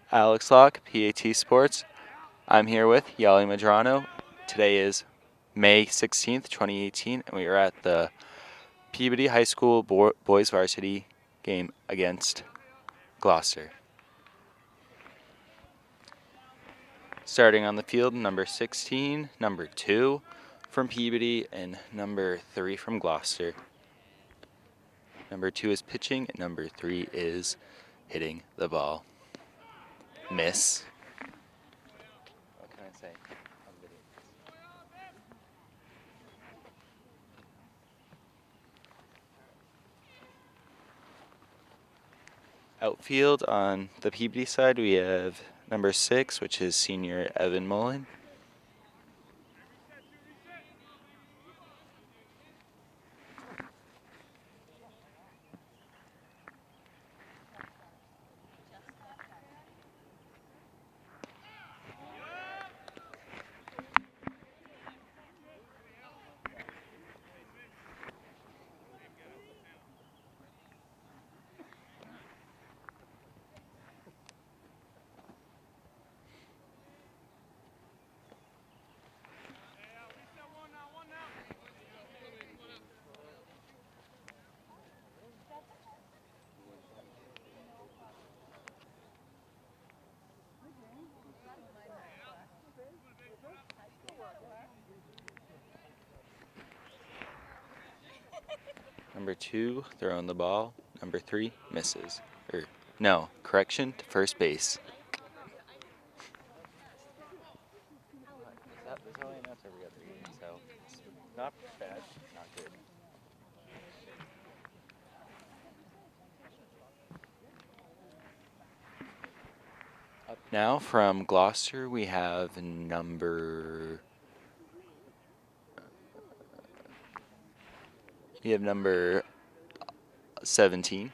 Alex Locke, PAT Sports. I'm here with Yali Madrano. Today is May 16th, 2018, and we are at the Peabody High School boys varsity game against Gloucester. Starting on the field, number 16, number 2 from Peabody, and number 3 from Gloucester. Number 2 is pitching, and number 3 is hitting the ball. Miss. What can I say? Outfield on the Peabody side, we have number 6, which is senior Evan Mullen. Number 2 throwing the ball. Number 3 misses. No, correction, to first base. Not bad, not good. Up now from Gloucester, we have number 17.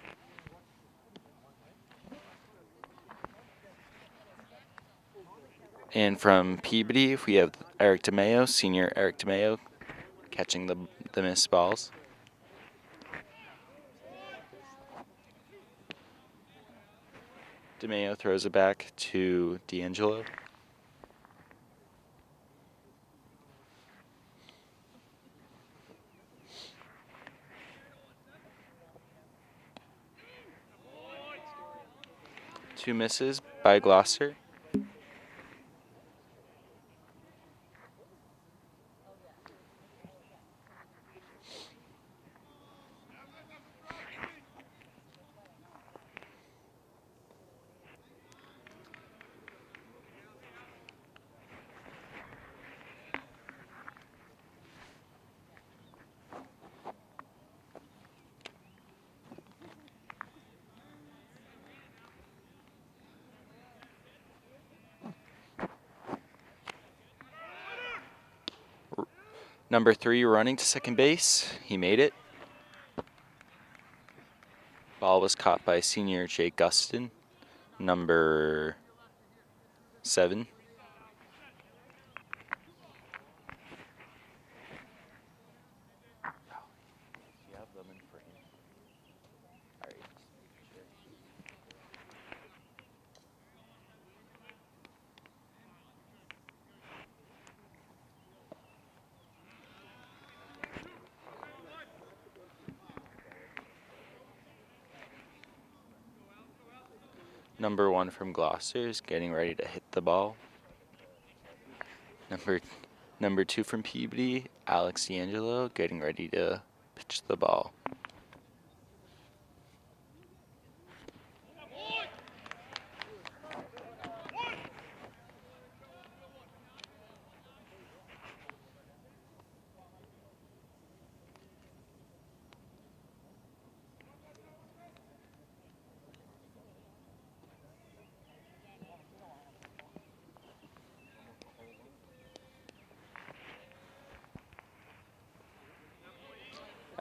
And from Peabody, we have Eric DeMayo, senior Eric DeMayo, catching the missed balls. DeMayo throws it back to D'Angelo. Two misses by Gloucester. Number 3 running to second base. He made it. Ball was caught by senior Jake Guston, number 7. Number 1 from Gloucester is getting ready to hit the ball. Number 2 from Peabody, Alex D'Angelo, getting ready to pitch the ball.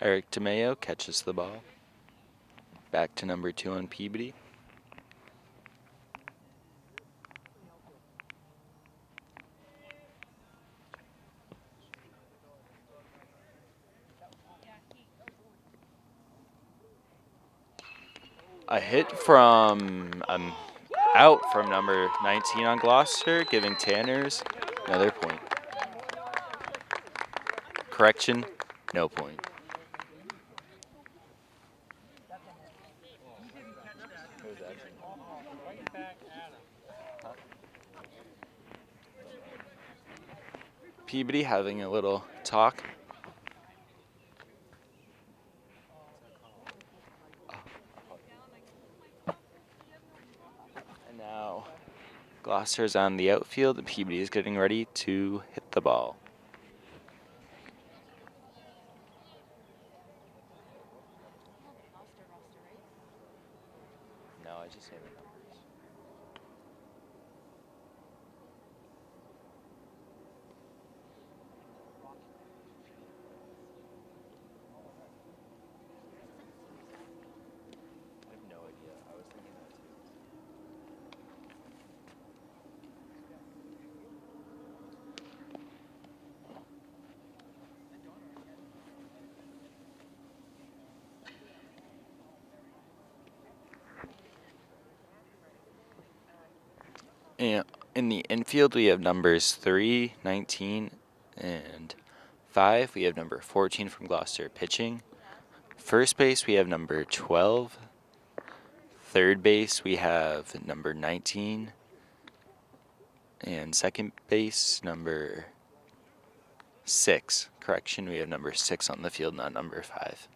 Eric DeMayo catches the ball. Back to number 2 on Peabody. A hit from out from number 19 on Gloucester, giving Tanners another point. Correction, no point. Peabody having a little talk. And now Gloucester's on the outfield and Peabody is getting ready to hit the ball. No, I just say the numbers. I have no idea. I was thinking that too. And in the infield, we have numbers 3, 19, and 5. We have number 14 from Gloucester pitching. First base, we have number 12. Third base, we have number 19. And second base, number 6. Correction, we have number 6 on the field, not number 5.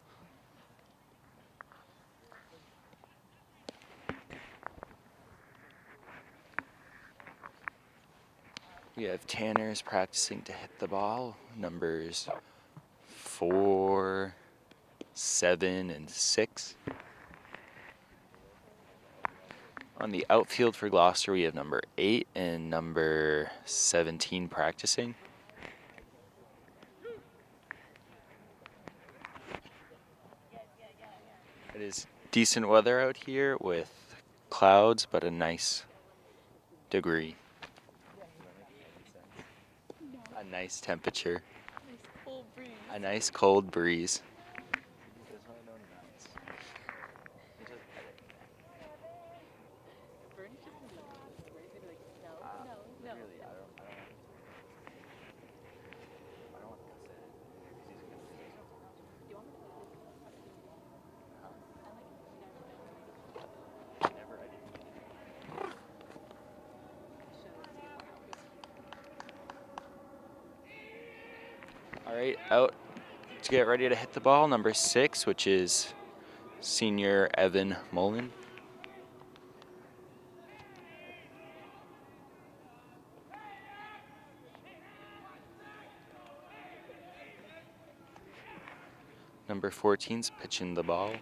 We have Tanners practicing to hit the ball, numbers 4, 7, and 6. On the outfield for Gloucester, we have number 8 and number 17 practicing. It is decent weather out here with clouds, but a nice degree. A nice temperature. A nice cold breeze. All right, out to get ready to hit the ball, number 6, which is senior Evan Mullen. Number 14's pitching the ball.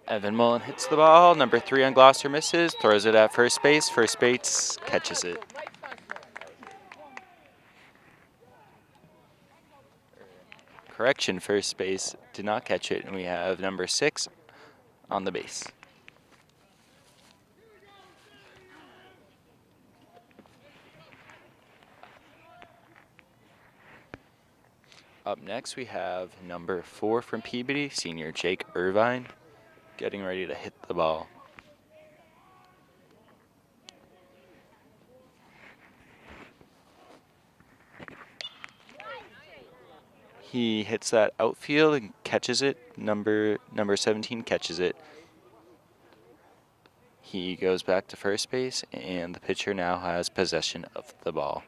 Evan Mullen hits the ball. Number 3 on Gloucester misses. Throws it at first base. First base catches it. Correction, first base did not catch it, and we have number 6 on the base. Up next, we have number 4 from Peabody, senior Jake Irvine, getting ready to hit the ball. He hits that outfield and catches it. Number 17 catches it. He goes back to first base, and the pitcher now has possession of the ball.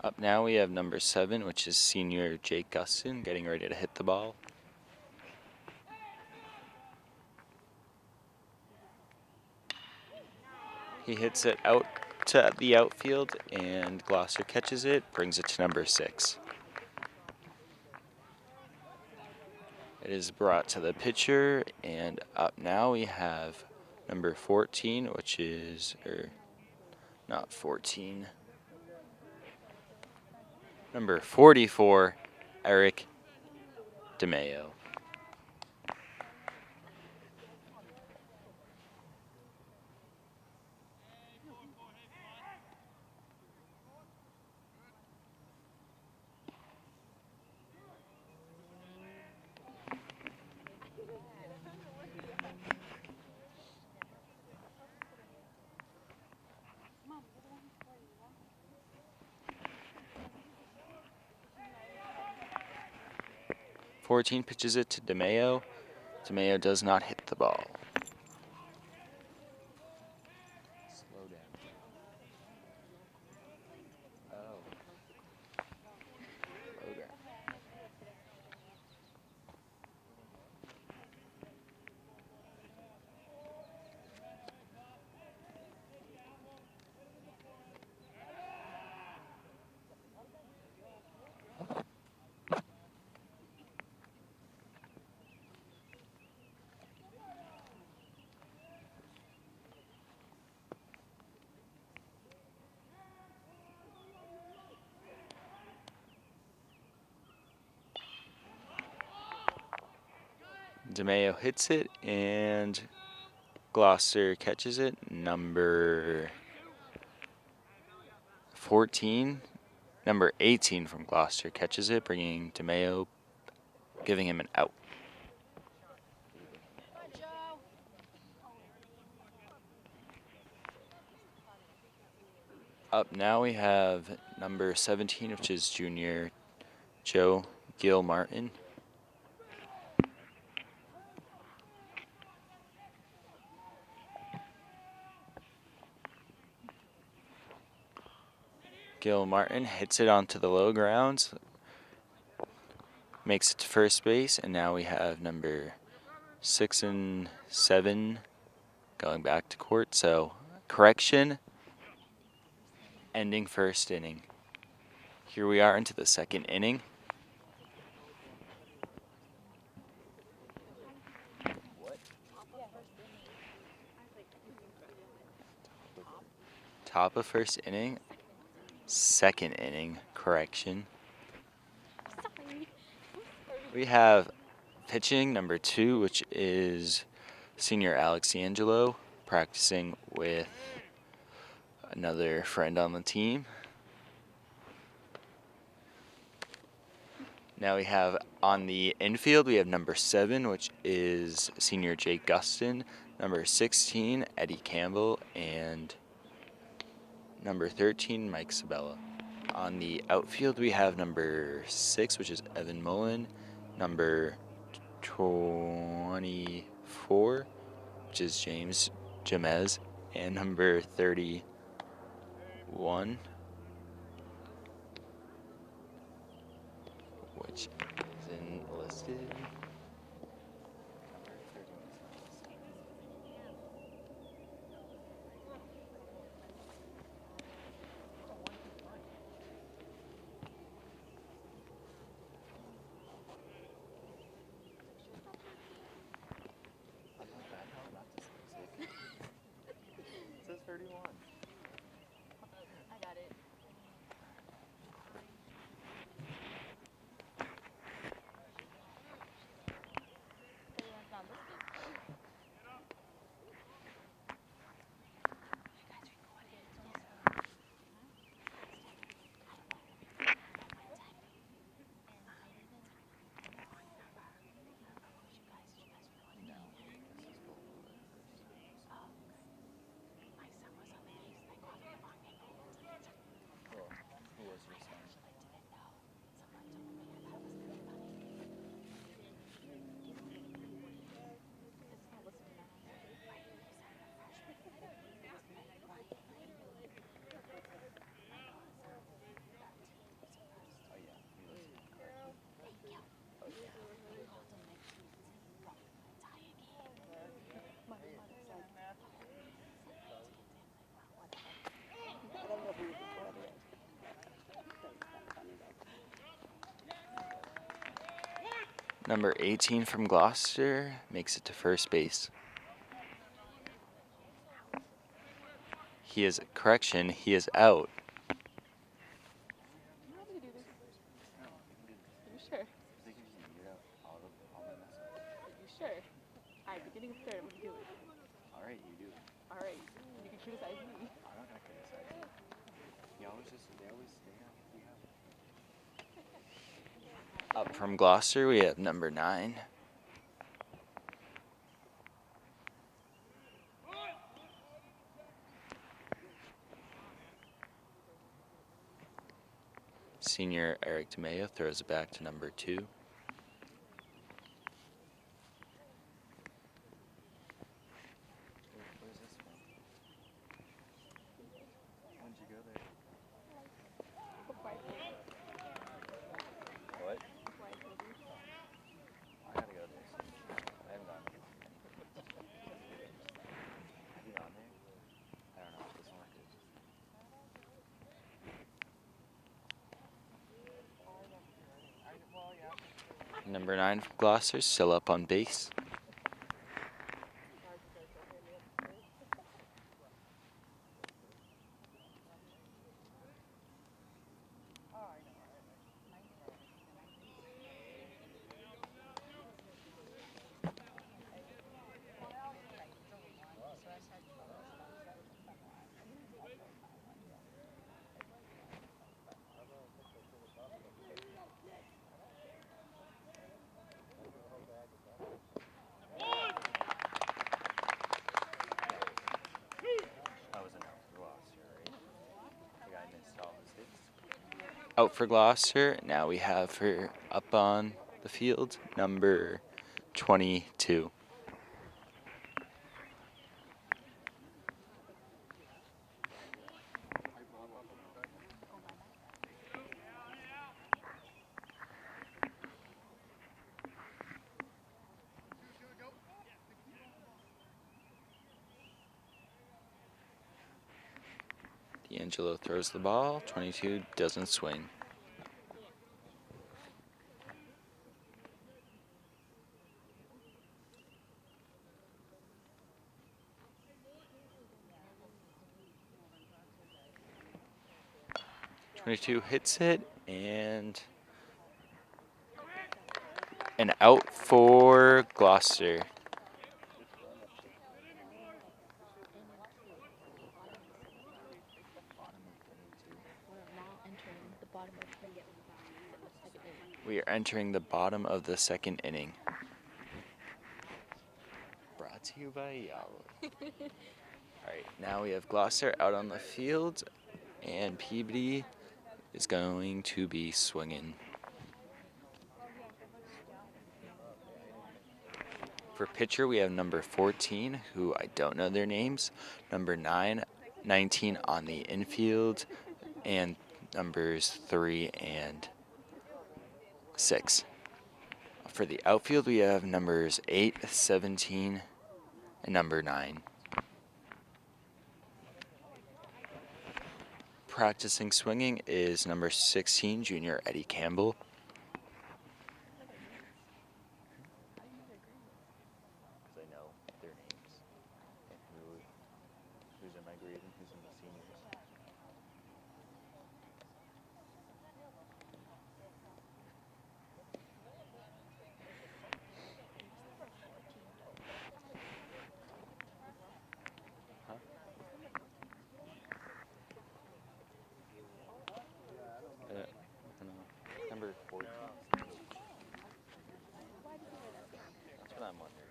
Up now we have number 7, which is senior Jake Guston, getting ready to hit the ball. He hits it out to the outfield, and Gloucester catches it, brings it to number 6. It is brought to the pitcher, and up now we have number 14, which is, not 14, number 44, Eric DeMayo. Fourteen pitches it to DeMayo. DeMayo does not hit the ball. Slow down. Okay. 'DeMayo hits it, and Gloucester catches it. Number 14, number 18 from Gloucester catches it, bringing DeMayo, giving him an out. Up now we have number 17, which is junior Joe Gil Martin. Gil Martin hits it onto the low grounds, makes it to first base, and now we have number 6 and 7 going back to court. So, correction, ending first inning. Here we are into the second inning. Top of first inning, second inning, correction. We have pitching number 2, which is senior Alex Angelo, practicing with another friend on the team. Now we have on the infield, we have number 7, which is senior Jake Guston, number 16, Eddie Campbell, and number 13, Mike Sabella. On the outfield, we have number 6, which is Evan Mullen, number 24, which is James Jamez, and number 31, which isn't listed. It says 31. I got it. Number 18 from Gloucester makes it to first base. He is out. Up from Gloucester, we have number 9. Senior Eric DeMeo throws it back to number 2. Number 9 from Gloucester, still up on base. Out for Gloucester. Now we have her up on the field, number 22. D'Angelo throws the ball. 22 doesn't swing. .22 hits it, and an out for Gloucester. We are entering the bottom of the second inning. Brought to you by Yahoo. Alright, now we have Gloucester out on the field, and Peabody is going to be swinging. For pitcher, we have number 14, who I don't know their names, number 9, 19 on the infield, and numbers 3 and 6. For the outfield, we have numbers 8, 17, and number 9. Practicing swinging is number 16, junior Eddie Campbell. I know their names and who's in my grade and who's in the seniors. Huh? I don't know. Number 14. That's what I'm wondering.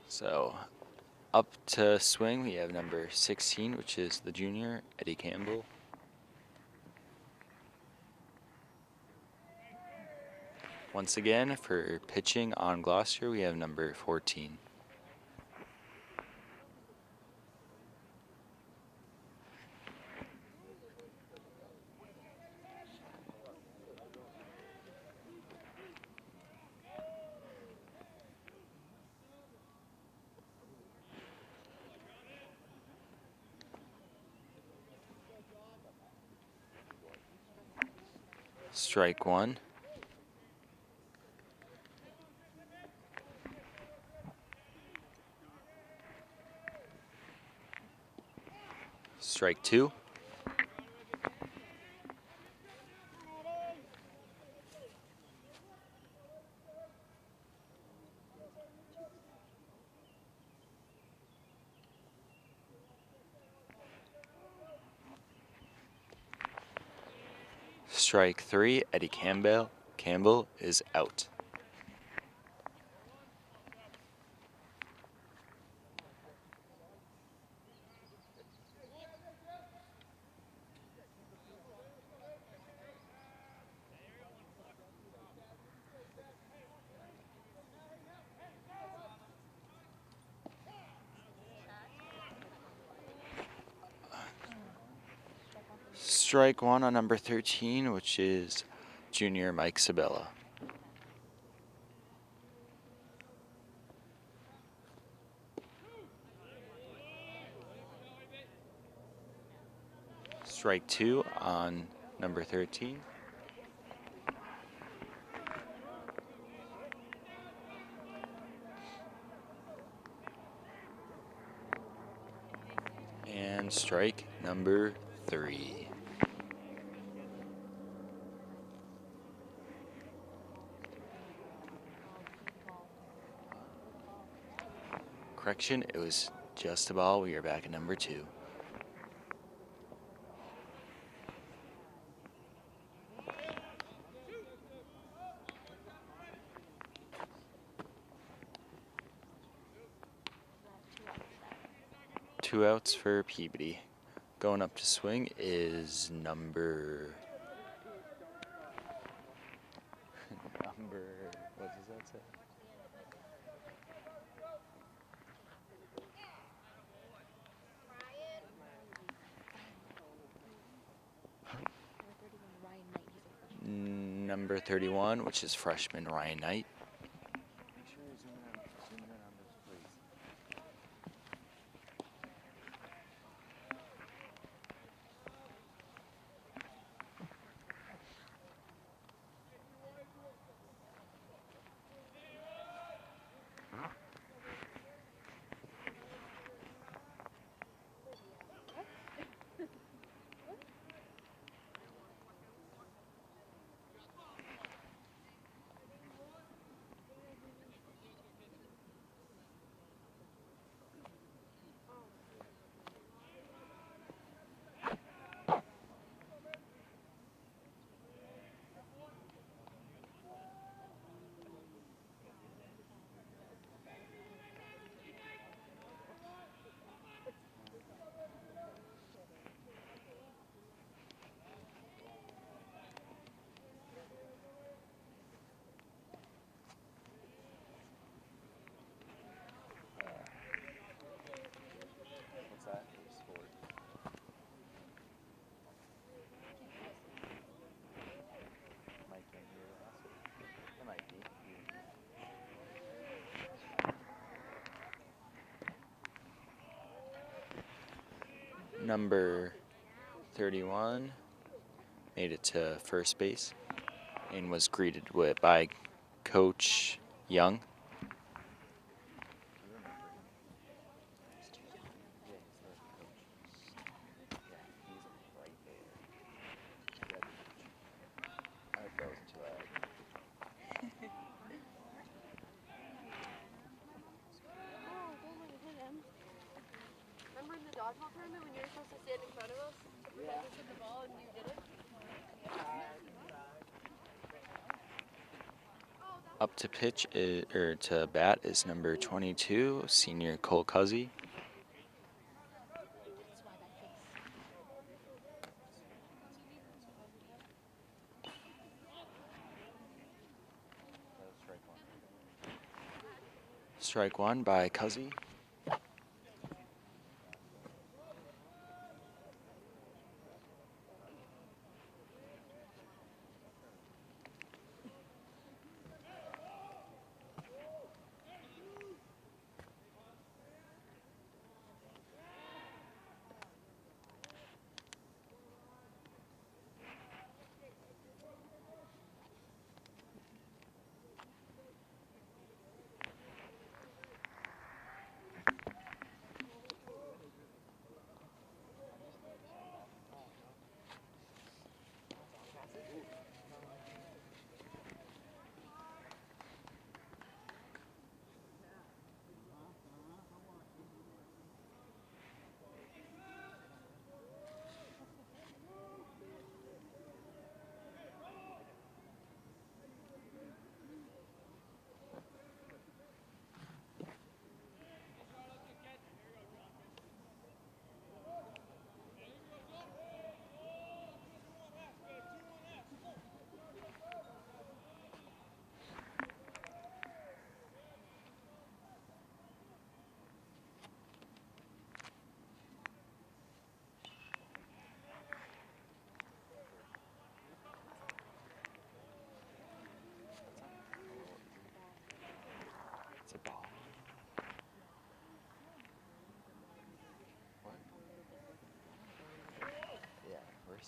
So, up to swing, we have number 16, which is the junior, Eddie Campbell. Once again, for pitching on Gloucester, we have number 14. Strike one. Strike two. Strike three. Eddie Campbell is out. Strike one on number 13, which is junior Mike Sabella. Strike two on number 13. And strike number 3. Correction, it was just a ball. We are back at number 2. Two outs for Peabody. Going up to swing is number... what does that say? Number 31, which is freshman Ryan Knight. Number 31 made it to first base and was greeted by Coach Young. Remember in the dodgeball tournament when you were supposed to stand in front of us? Yeah. To the ball and you did it? Up to pitch to bat is number 22, senior Cole Cuzzy. Strike one by Cuzzy.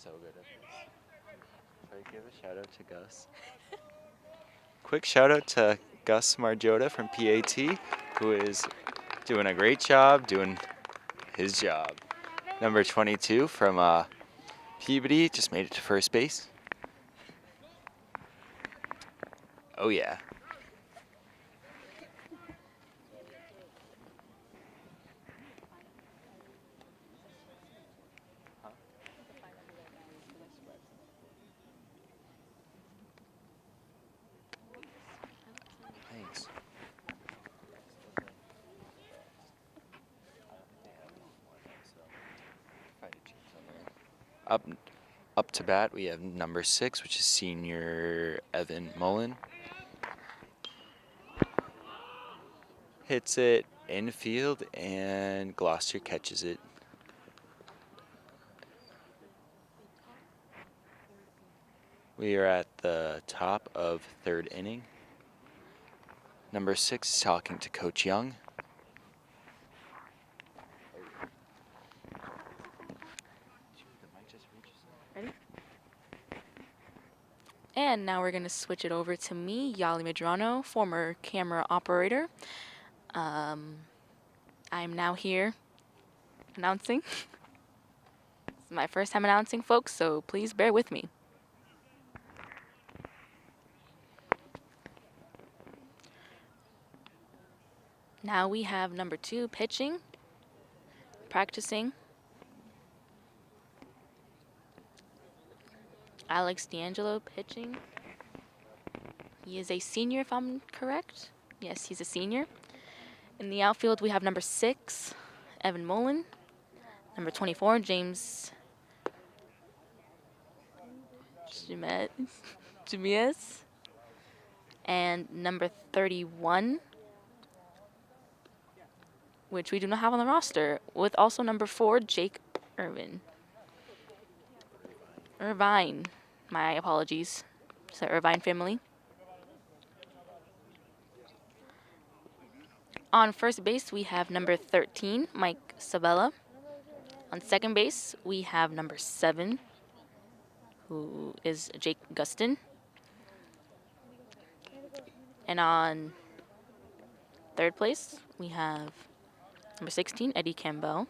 so good at this. Should I give a shout out to Gus? Quick shout out to Gus Marjota from PAT, who is doing a great job doing his job. Number 22 from Peabody just made it to first base. Oh yeah. Thanks. Up, up to bat, we have number 6, which is senior Evan Mullen. Hits it infield, and Gloucester catches it. We are at the top of 3rd inning. Number 6 is talking to Coach Young. And now we're going to switch it over to me, Yali Medrano, former camera operator. I'm now here announcing. It's my first time announcing, folks, so please bear with me. Now we have number 2 pitching, practicing. Alex D'Angelo pitching. He is a senior, if I'm correct. Yes, he's a senior. In the outfield, we have number 6, Evan Mullen. Number 24, James Jimenez. And number 31, which we do not have on the roster, with also number 4, Jake Irvine. My apologies. It's the Irvine family. On first base, we have number 13, Mike Sabella. On second base, we have number 7, who is Jake Gustin. And on third place, we have number 16, Eddie Campbell.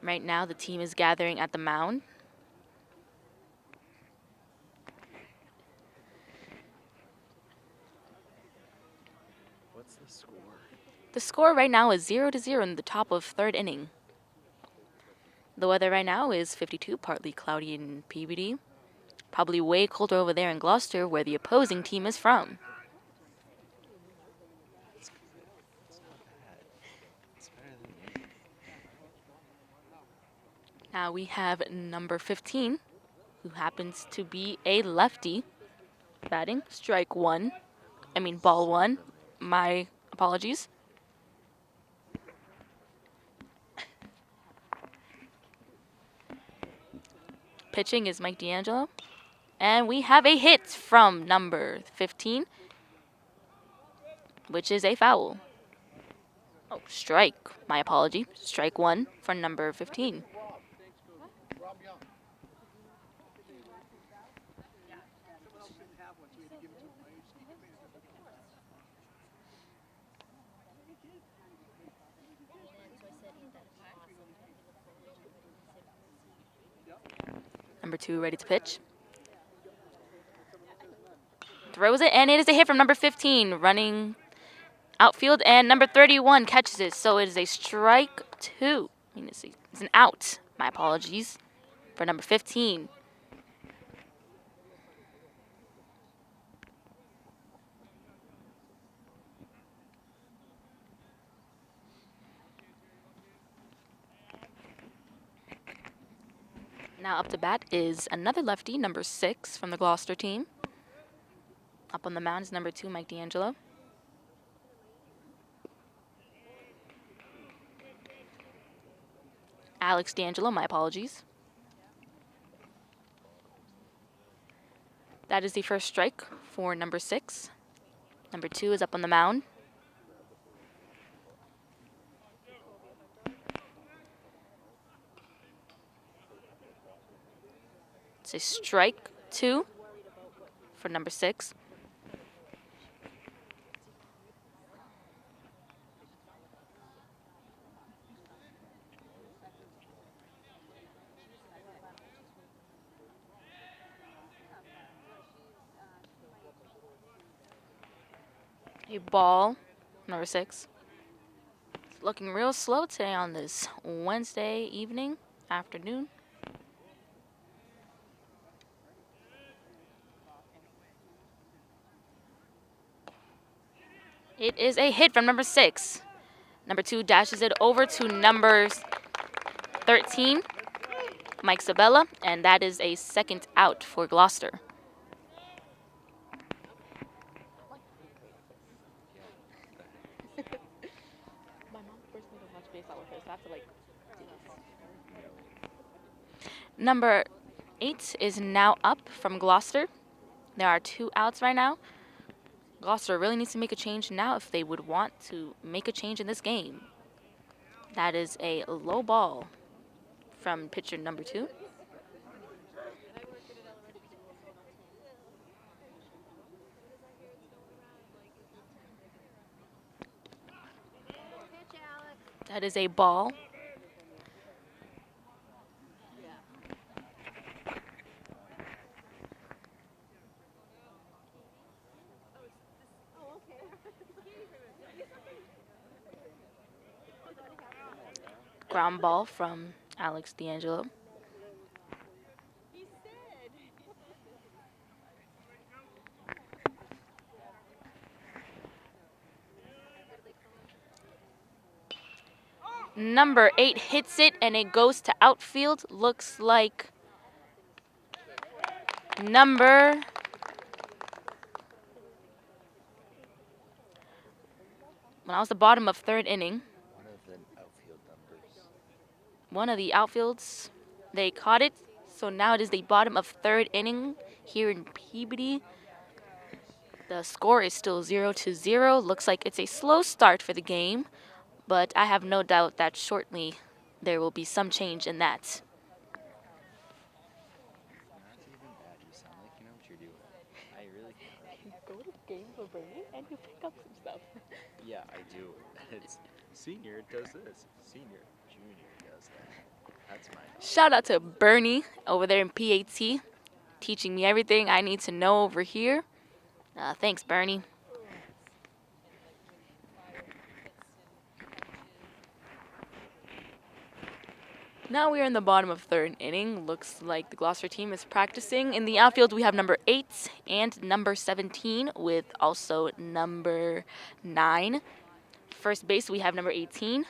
Right now, the team is gathering at the mound. What's the score? The score right now is 0-0 in the top of 3rd inning. The weather right now is 52, partly cloudy in Peabody. Probably way colder over there in Gloucester, where the opposing team is from. Now we have number 15, who happens to be a lefty, batting ball 1. My apologies. Pitching is Mike D'Angelo. And we have a hit from number 15, which is a foul. Oh, strike. My apology. Strike 1 for number 15. Number 2 ready to pitch. Throws it, and it is a hit from number 15, running outfield, and number 31 catches it. So it is a strike 2. It's an out. My apologies for number 15. Now up to bat is another lefty, number 6 from the Gloucester team. Up on the mound is number 2, Mike D'Angelo. Alex D'Angelo, my apologies. That is the first strike for number 6. Number 2 is up on the mound. It's a strike 2 for number 6. A ball, number 6. It's looking real slow today on this Wednesday evening, afternoon. It is a hit from number 6. Number 2 dashes it over to number 13, Mike Sabella, and that is a second out for Gloucester. My mom forced me to watch baseball with her, so I have to Number 8 is now up from Gloucester. There are 2 outs right now. Gloucester really needs to make a change now if they would want to make a change in this game. That is a low ball from pitcher number 2. That is a ball. Ground ball from Alex D'Angelo. Number 8 hits it and it goes to outfield. Looks like number when I was the bottom of 3rd inning. One of the outfield numbers. One of the outfields, they caught it. So now it is the bottom of 3rd inning here in Peabody. The score is still 0-0. Looks like it's a slow start for the game, but I have no doubt that shortly there will be some change in that. Not even bad. You sound like you know what you're doing. I really You go to games with Bernie and you pick up some stuff. Yeah, I do. It's senior does this. Senior, junior does that. That's my knowledge. Shout out to Bernie over there in PAT, teaching me everything I need to know over here. Thanks, Bernie. Now we are in the bottom of 3rd inning. Looks like the Gloucester team is practicing. In the outfield, we have number 8 and number 17 with also number 9. First base, we have number 18.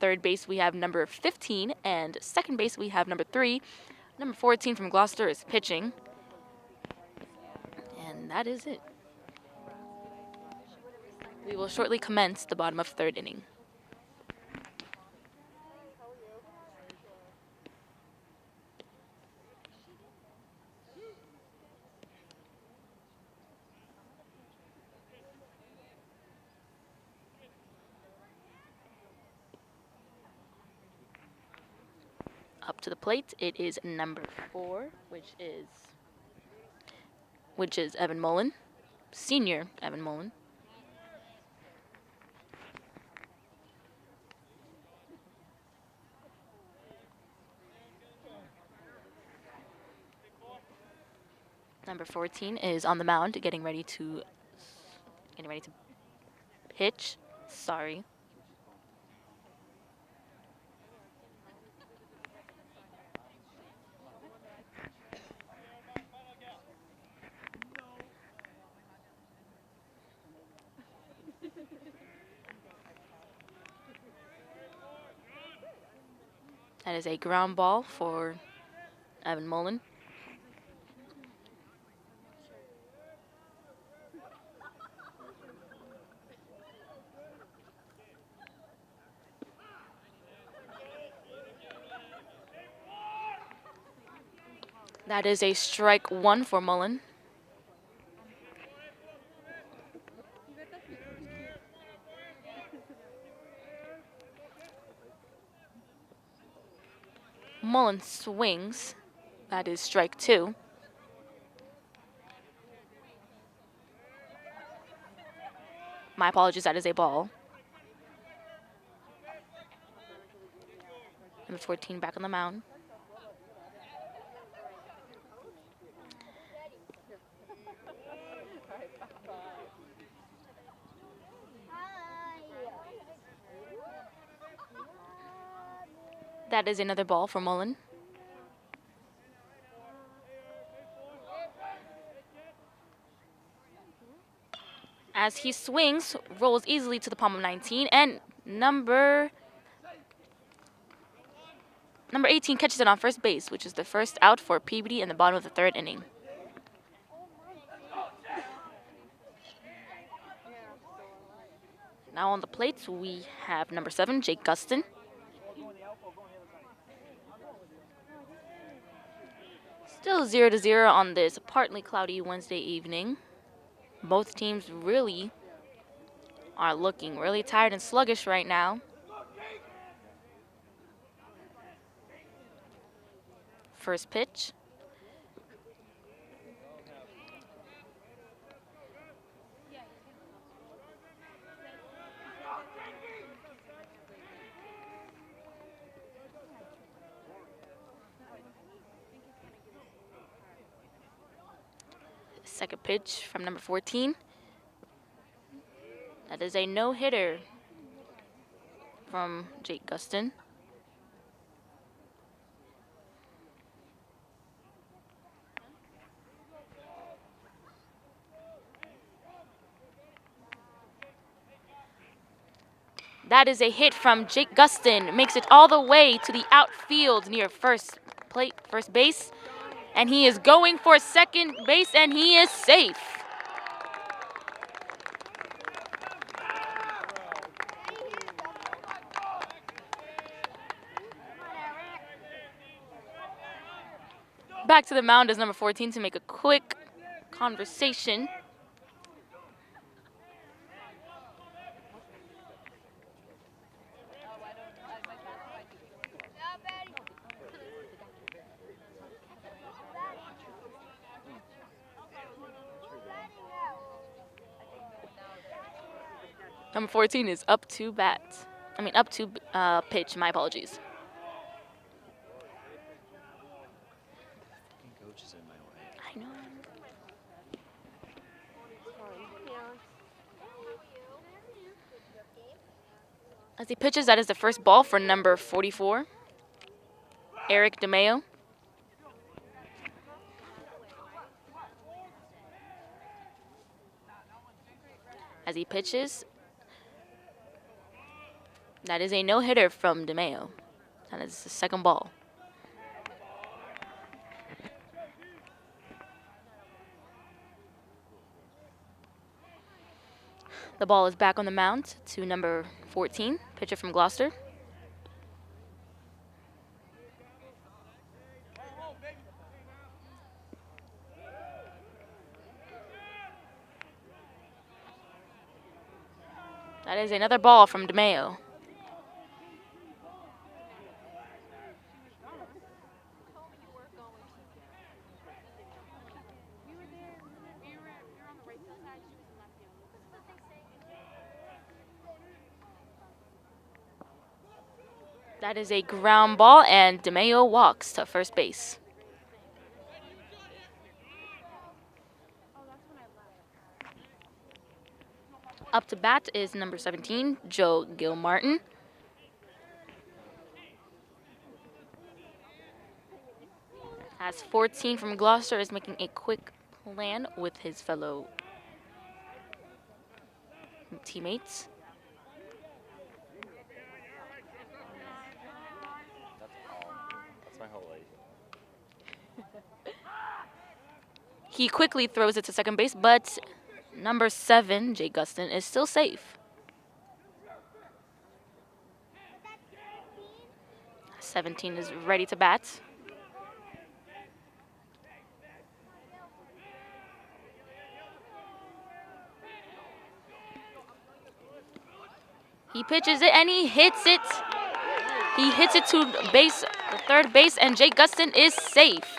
Third base, we have number 15. And second base, we have number 3. Number 14 from Gloucester is pitching. And that is it. We will shortly commence the bottom of 3rd inning. Up to the plate, it is number 4, which is Evan Mullen, senior Evan Mullen. Number 14 is on the mound, getting ready to pitch. Sorry. That is a ground ball for Evan Mullen. That is a strike 1 for Mullen. Mullen swings That is strike 2. My apologies, that is a ball. Number 14 back on the mound. That is another ball for Mullen. As he swings, rolls easily to the palm of 19, and number 18 catches it on first base, which is the first out for Peabody in the bottom of the 3rd inning. Now on the plate, we have number 7, Jake Guston. Still 0-0 on this partly cloudy Wednesday evening. Both teams really are looking really tired and sluggish right now. First pitch. Second pitch from number 14. That is a no-hitter from Jake Guston. That is a hit from Jake Guston. Makes it all the way to the outfield near first base. And he is going for second base, and he is safe. Back to the mound is number 14 to make a quick conversation. Number 14 is up to pitch. My apologies. Coach is in my way. I know. As he pitches, that is the first ball for number 44, Eric DeMeo. As he pitches, that is a no-hitter from DeMeo. That is the second ball. The ball is back on the mound to number 14, pitcher from Gloucester. That is another ball from DeMeo. That is a ground ball, and DeMeo walks to first base. Up to bat is number 17, Joe Gilmartin. As 14 from Gloucester is making a quick plan with his fellow teammates. That's my whole life. He quickly throws it to second base, but number 7, Jay Guston, is still safe. 17 is ready to bat. He pitches it and he hits it. He hits it to base, the third base, and Jay Guston is safe.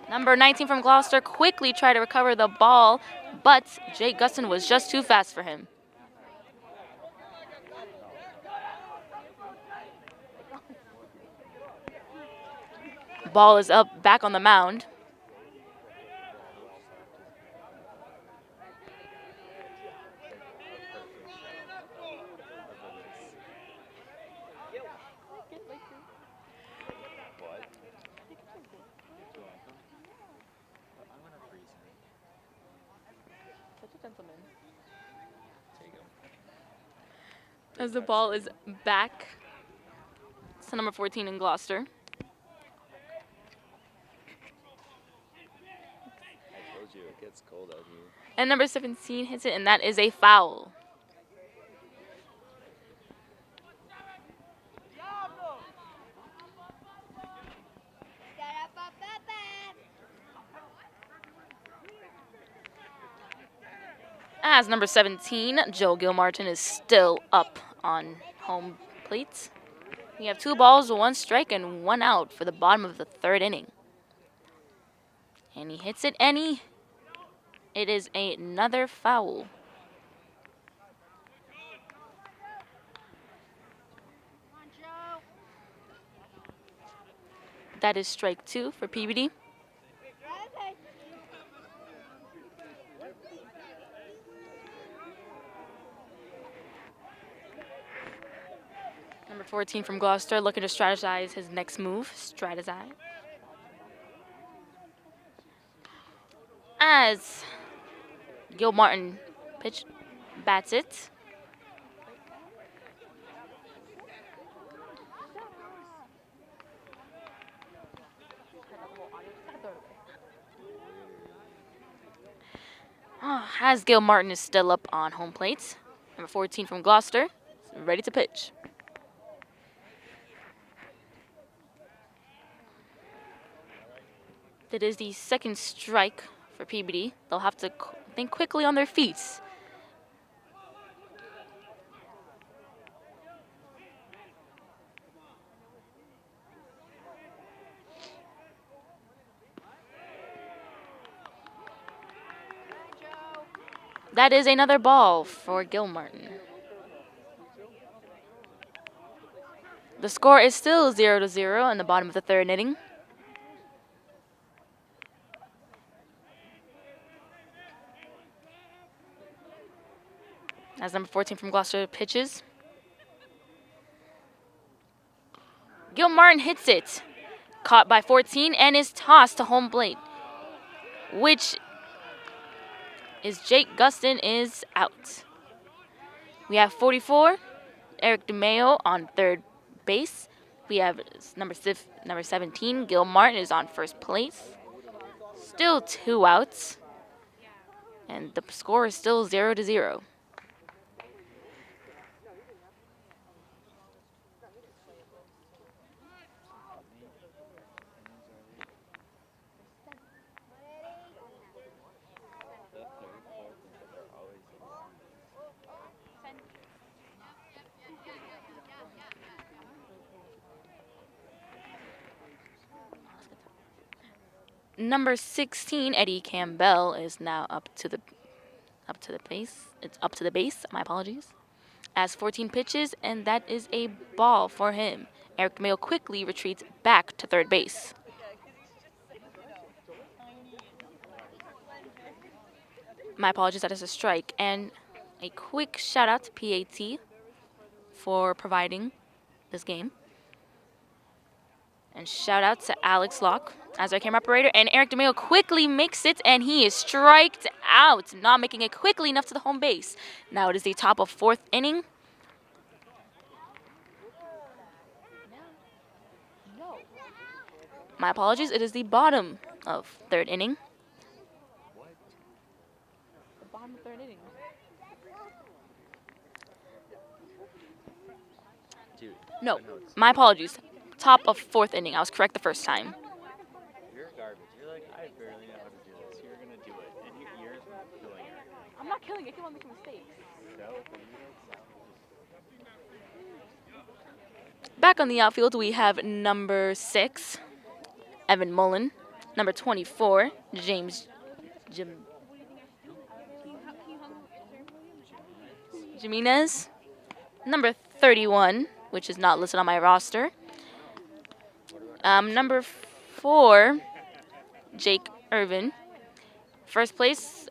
Number 19 from Gloucester quickly tried to recover the ball, but Jake Gustin was just too fast for him. Ball is up back on the mound. As the ball is back to number 14 in Gloucester. I told you it gets cold out here. And number 17 hits it, and that is a foul. As number 17, Joe Gilmartin is still up on home plate. We have 2 balls, 1 strike, and 1 out for the bottom of the 3rd inning. And he hits it, and it is another foul. That is strike 2 for Peabody. Number 14 from Gloucester looking to strategize his next move. Strategize. As Gil Martin bats it. As Gil Martin is still up on home plate. Number 14 from Gloucester, ready to pitch. That is the 2nd strike for Peabody. They'll have to think quickly on their feet. That is another ball for Gil Martin. The score is still 0-0 in the bottom of the 3rd inning. As number 14 from Gloucester pitches. Gil Martin hits it. Caught by 14 and is tossed to home plate, which is Jake Gustin is out. We have 44, Eric DeMeo on 3rd base. We have number 17, Gil Martin is on 1st place. Still 2 outs. And the score is still 0-0. Number 16, Eddie Campbell, is now up to the base. It's up to the base. My apologies. As 14 pitches, and that is a ball for him. Eric DeMeo quickly retreats back to 3rd base. My apologies. That is a strike. And a quick shout out to PAT for providing this game. And shout out to Alex Locke as our camera operator. And Eric DeMeo quickly makes it, and he is striked out, not making it quickly enough to the home base. Now it is the top of 4th inning. My apologies. It is the bottom of 3rd inning. The bottom of 3rd inning. Dude, no, my apologies. Top of 4th inning. I was correct the first time. You're garbage. You're like, I barely know how to do this. You're going to do it. And you're killing it. I'm not killing it. I keep on making mistakes. Back on the outfield, we have number 6 Evan Mullen. Number 24, James Jimenez. Number 31, which is not listed on my roster. Number 4, Jake Irvin. First base,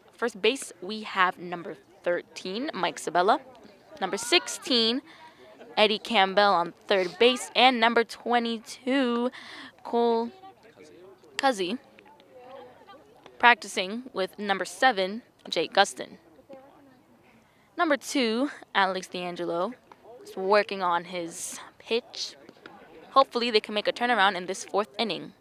we have number 13, Mike Sabella. Number 16, Eddie Campbell on third base. And number 22, Cole Cuzzy. Practicing with number 7, Jake Gustin. Number 2, Alex D'Angelo is working on his pitch. Hopefully they can make a turnaround in this 4th inning.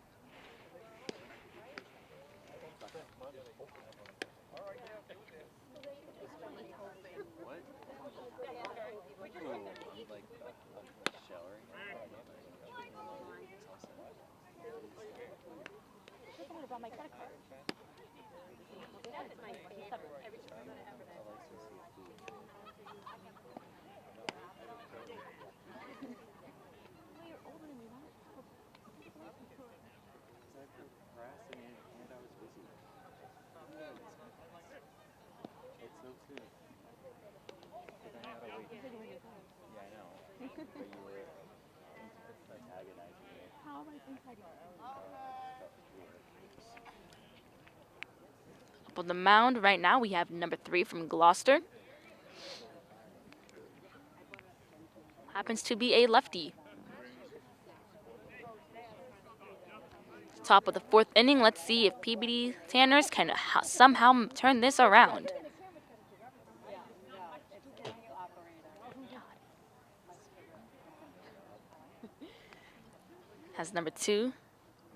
Up on the mound right now, we have number 3 from Gloucester. Happens to be a lefty. Top of the 4th inning. Let's see if Peabody Tanners can somehow turn this around. Has number 2,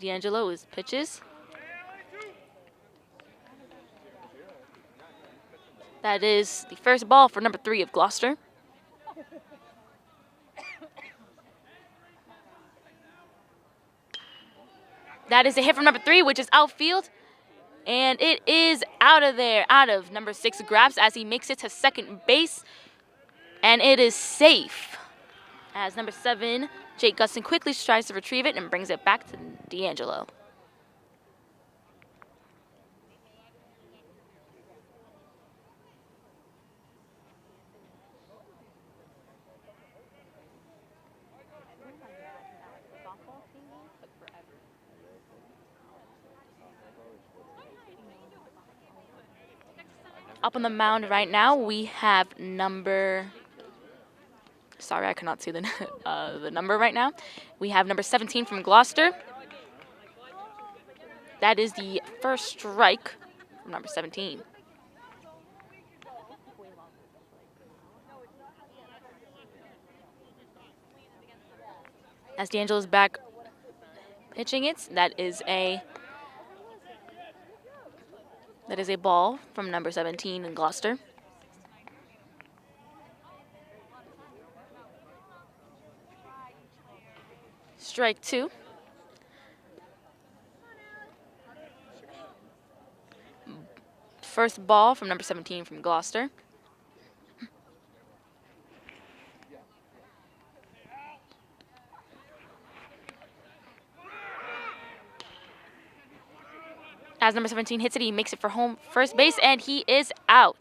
D'Angelo, his pitches. That is the first ball for number 3 of Gloucester. That is a hit from number 3, which is outfield. And it is out of there, out of number 6 grabs as he makes it to second base. And it is safe. As number 7, Jake Gustin quickly tries to retrieve it and brings it back to D'Angelo. Up on the mound right now, we have number... Sorry, I cannot see the, the number right now. We have number 17 from Gloucester. That is the first strike from number 17. As D'Angelo's back pitching it, that is a ball from number 17 in Gloucester. Strike 2. First ball from number 17 from Gloucester. As number 17 hits it, he makes it for home first base, and he is out.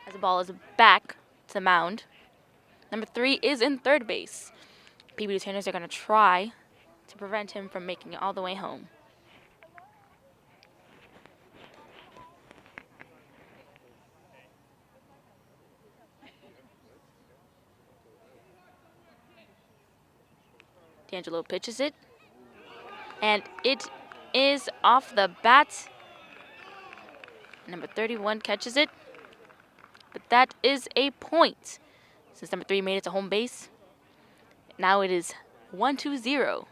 As the ball is back to the mound, number 3 is in third base. Peabody Tanners are going to try to prevent him from making it all the way home. D'Angelo pitches it, and it is off the bat. Number 31 catches it, but that is a point. Since number 3 made it to home base, now it is 1-0.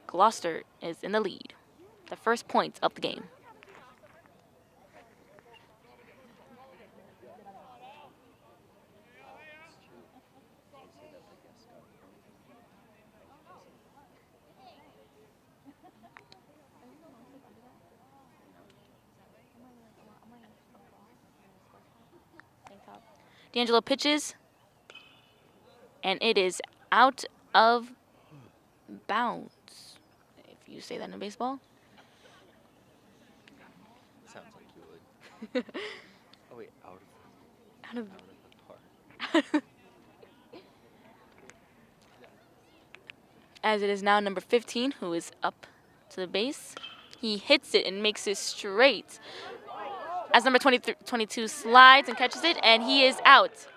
Gloucester is in the lead. The first point of the game. D'Angelo pitches, And it is out of bounds, if you say that in baseball. Sounds like you would. Oh wait, Out of the park. As it is now number 15 who is up to the base. He hits it and makes it straight. As number 22 slides and catches it, and he is out.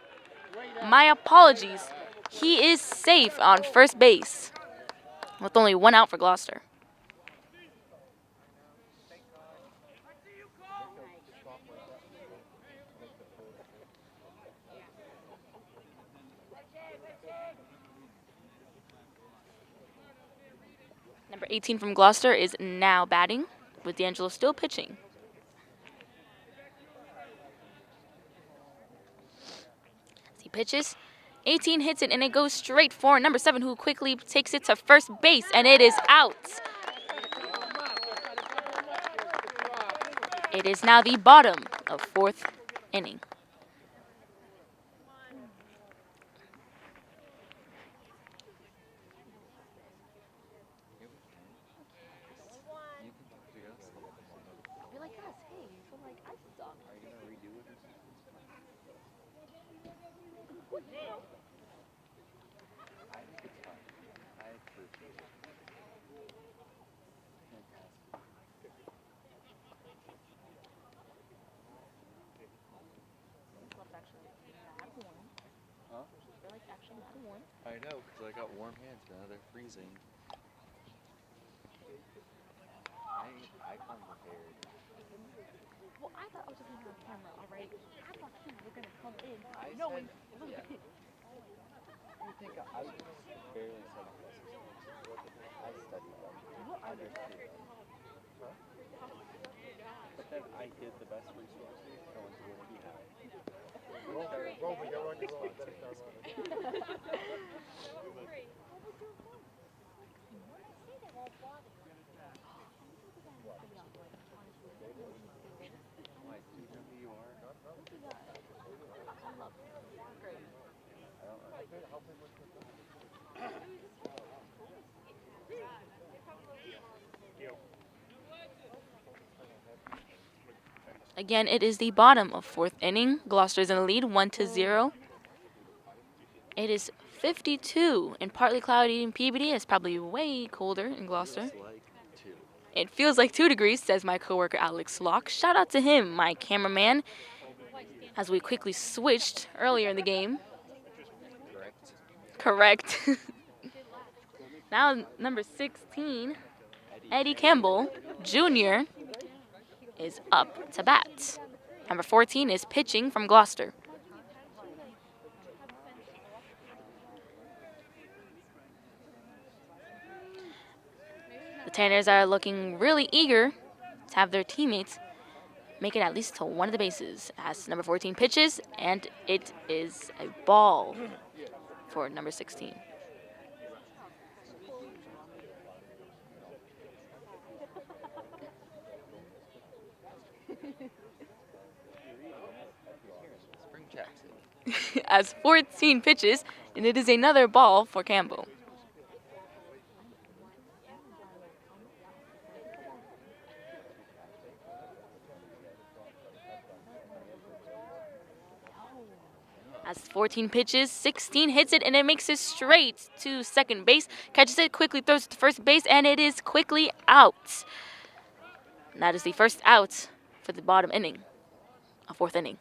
My apologies. He is safe on first base with only one out for Gloucester. Number 18 from Gloucester is now batting, with D'Angelo still pitching. As he pitches, 18 hits it, and it goes straight for number 7, who quickly takes it to first base, and it is out. It is now the bottom of fourth inning. I know, because I got warm hands, but now they're freezing. I come prepared. Well, I thought I was just going to have a camera, all right? I thought you were going to come in. I knowing. yeah. You think I barely said this. I studied them. I understood them. Huh? But then I did the best resources. No one's going to be happy. Roll, we go on your roll. Better start running. Why, do you know who you are? Again, it is the bottom of fourth inning. Gloucester is in the lead, 1-0. It is 52 and partly cloudy in Peabody. It's probably way colder in Gloucester. It's like 2. It feels like 2 degrees, says my coworker Alex Locke. Shout out to him, my cameraman, as we quickly switched earlier in the game. Correct. Now number 16, Eddie Campbell Jr. is up to bat. Number 14 is pitching from Gloucester. The Tanners are looking really eager to have their teammates make it at least to one of the bases as number 14 pitches, and it is a ball for number 16. Spring Jackson. As 14 pitches, and it is another ball for Campbell. As 14 pitches, 16 hits it, and it makes it straight to second base. Catches it, quickly throws it to first base, and it is quickly out. And that is the first out for the bottom inning, a fourth inning.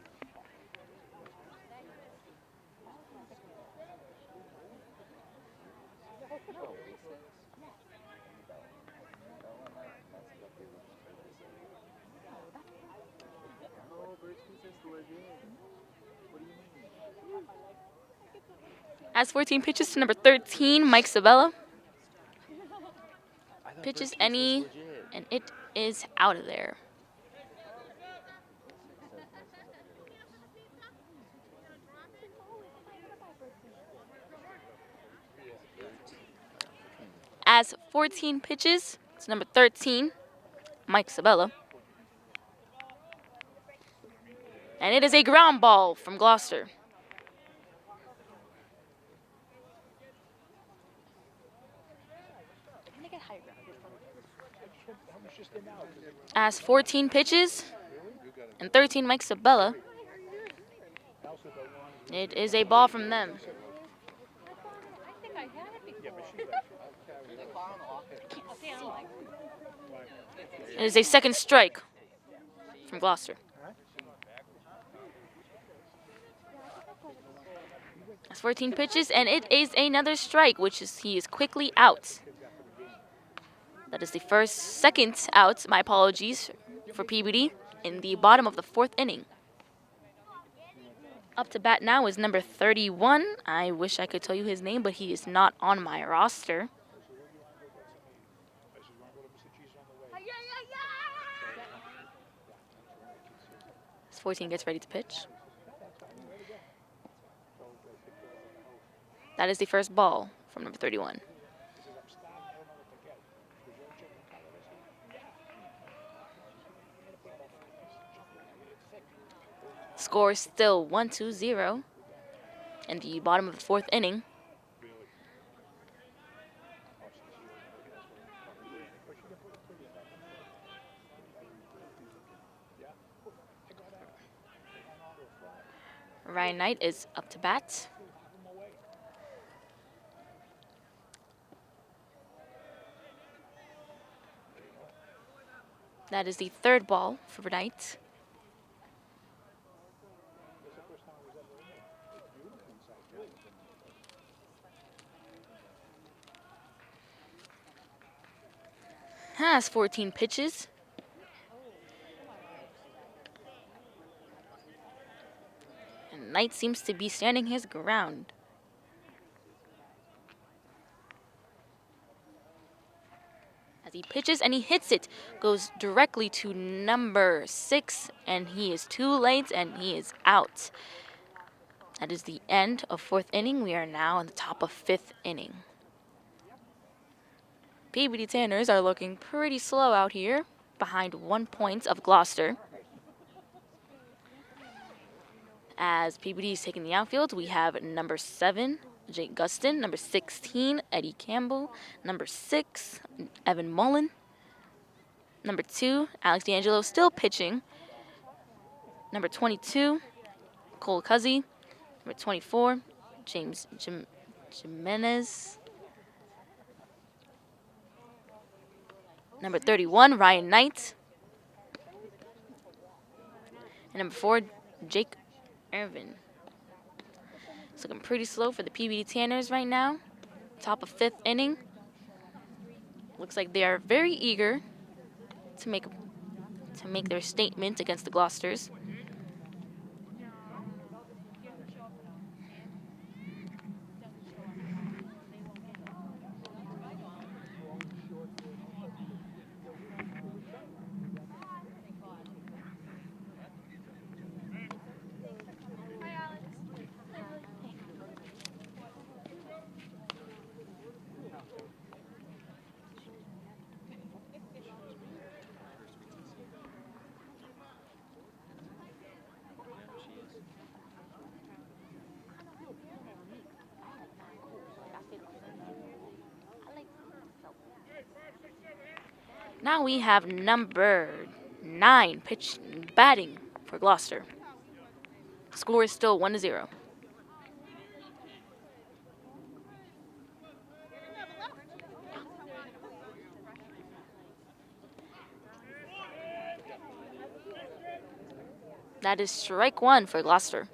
As 14 pitches to number 13, Mike Sabella. Pitches any, and it is out of there. As 14 pitches to number 13, Mike Sabella. And it is a ground ball from Gloucester. Has 14 pitches and 13 Mike Sabella. It is a ball from them. It is a second strike from Gloucester. That's 14 pitches, and it is another strike, he is quickly out. That is the second out, my apologies, for Peabody in the bottom of the 4th inning. Up to bat now is number 31. I wish I could tell you his name, but he is not on my roster. As 14 gets ready to pitch. That is the first ball from number 31. Score is still 1-0 in the bottom of the 4th inning. Ryan Knight is up to bat. That is the third ball for Knight. Has 14 pitches. And Knight seems to be standing his ground. As he pitches and he hits it, goes directly to number 6, and he is too late and he is out. That is the end of 4th inning. We are now in the top of 5th inning. Peabody Tanners are looking pretty slow out here, behind 1 point of Gloucester. As Peabody is taking the outfield, we have number 7, Jake Gustin, number 16, Eddie Campbell, number 6, Evan Mullen, number 2, Alex D'Angelo still pitching, number 22, Cole Cuzzy, number 24, James Jimenez, number 31, Ryan Knight, and number 4, Jake Irvin. It's looking pretty slow for the Peabody Tanners right now. Top of 5th inning. Looks like they are very eager to make their statement against the Gloucesters. Now we have number 9 batting for Gloucester. Score is still 1-0. That is strike 1 for Gloucester.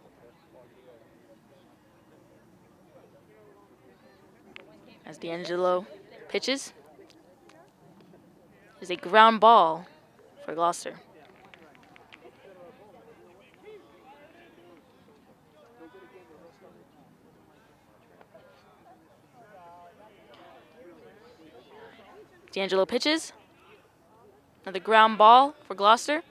As D'Angelo pitches. Is a ground ball for Gloucester. D'Angelo pitches. Another ground ball for Gloucester.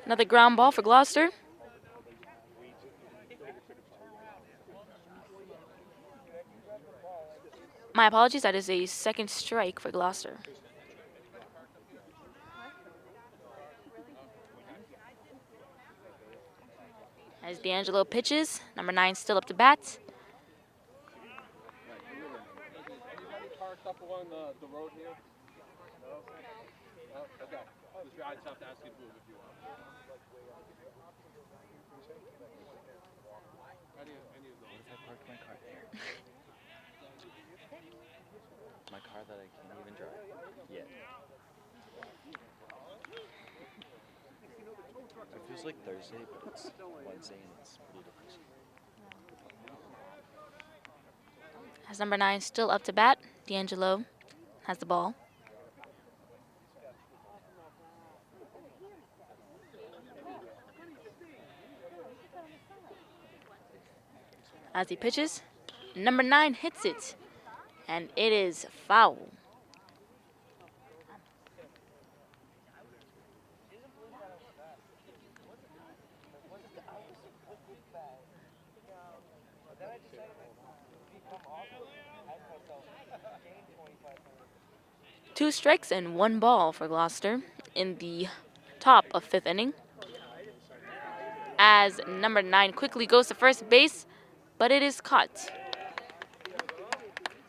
Another ground ball for Gloucester. My apologies, that is a second strike for Gloucester. As D'Angelo pitches, number 9 still up to bat. Parked up along the road here? No? Oh, okay. I just have to ask you to move if you want. Any of those. What if I parked my car there? My car that I can't even drive yet. It feels like Thursday, but it's Wednesday and it's pretty depressing. As number 9 still up to bat, D'Angelo has the ball. As he pitches, number 9 hits it, and it is foul. Two strikes and 1 ball for Gloucester in the top of 5th inning. As number 9 quickly goes to first base, but it is caught.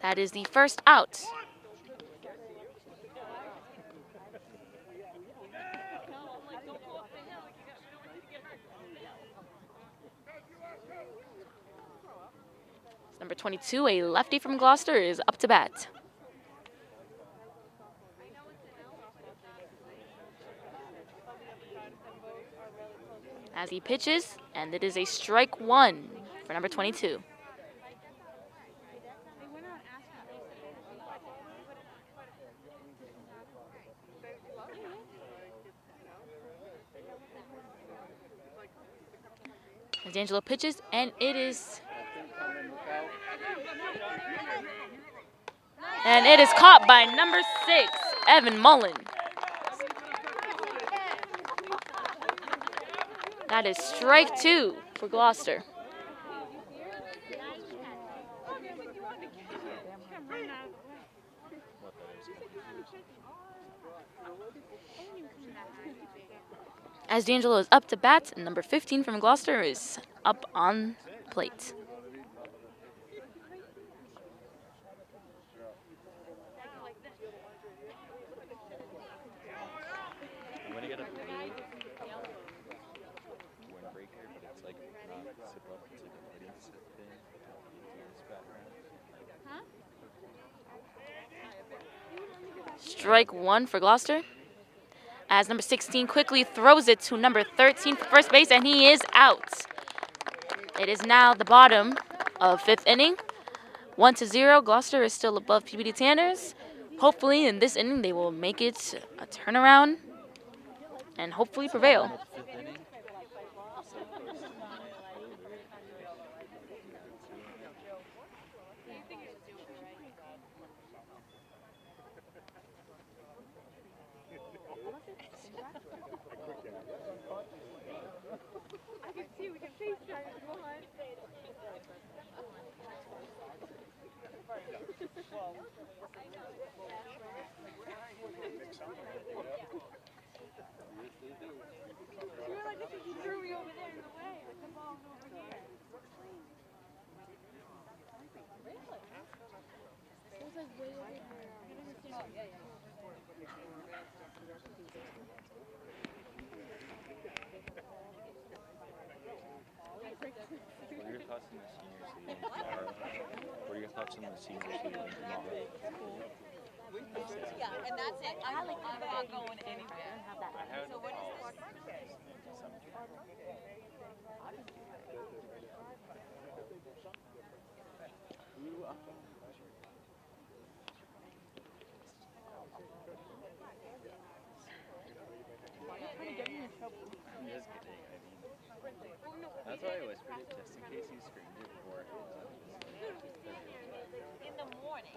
That is the first out. Number 22, a lefty from Gloucester, is up to bat. As he pitches, and it is a strike 1 for number 22. As D'Angelo pitches, and it is... And it is caught by number 6, Evan Mullen. That is strike 2 for Gloucester. As D'Angelo is up to bat, number 15 from Gloucester is up on plate. I'm gonna get a blue windbreaker, but it's like not zip up, it's like a hoodie zip thing. This background. Strike 1 for Gloucester. As number 16 quickly throws it to number 13 for first base, and he is out. It is now the bottom of 5th inning. 1-0. Gloucester is still above Peabody Tanners. Hopefully in this inning they will make it a turnaround and hopefully prevail. I can see we can FaceTime if you want. You were like, because you threw me over there in the way. Like the ball's over here. It was like way over here. Oh, yeah, yeah. What are your thoughts on the seniors leaving tomorrow? What are your thoughts on the seniors leaving tomorrow? Yeah, and that's it. I'm not going anywhere. So what is I'm just kidding. That's why I whispered it, just in case you screamed it before. in the morning?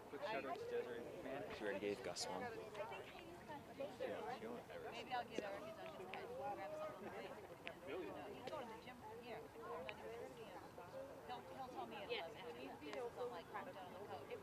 Quick shout out to Desiree Man. She already gave Gus one. Yeah, she won't ever. Maybe I'll get her his on his head. Grab something. He's going to the gym from here. He'll tell me it's like, some like cracked out on the coat.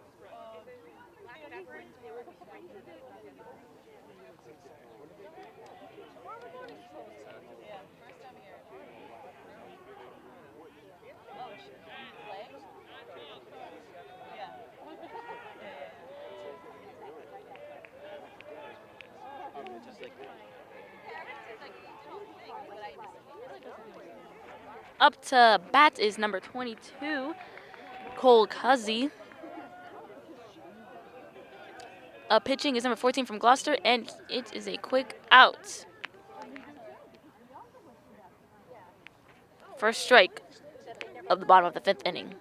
Up to bat is number 22, Cole Cuzzy. Pitching is number 14 from Gloucester, and it is a quick out. First strike of the bottom of the 5th inning.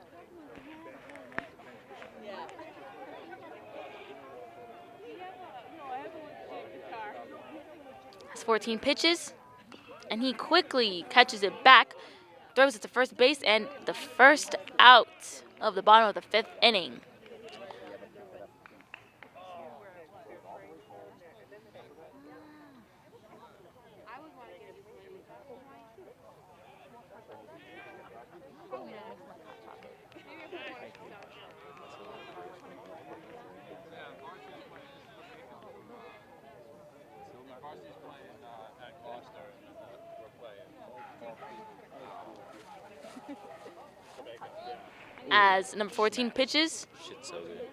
Has 14 pitches, and he quickly catches it back, throws it to first base, and the first out of the bottom of the 5th inning. Varsity's playing at Gloucester, and we're playing. As number 14 pitches, Shit's so good.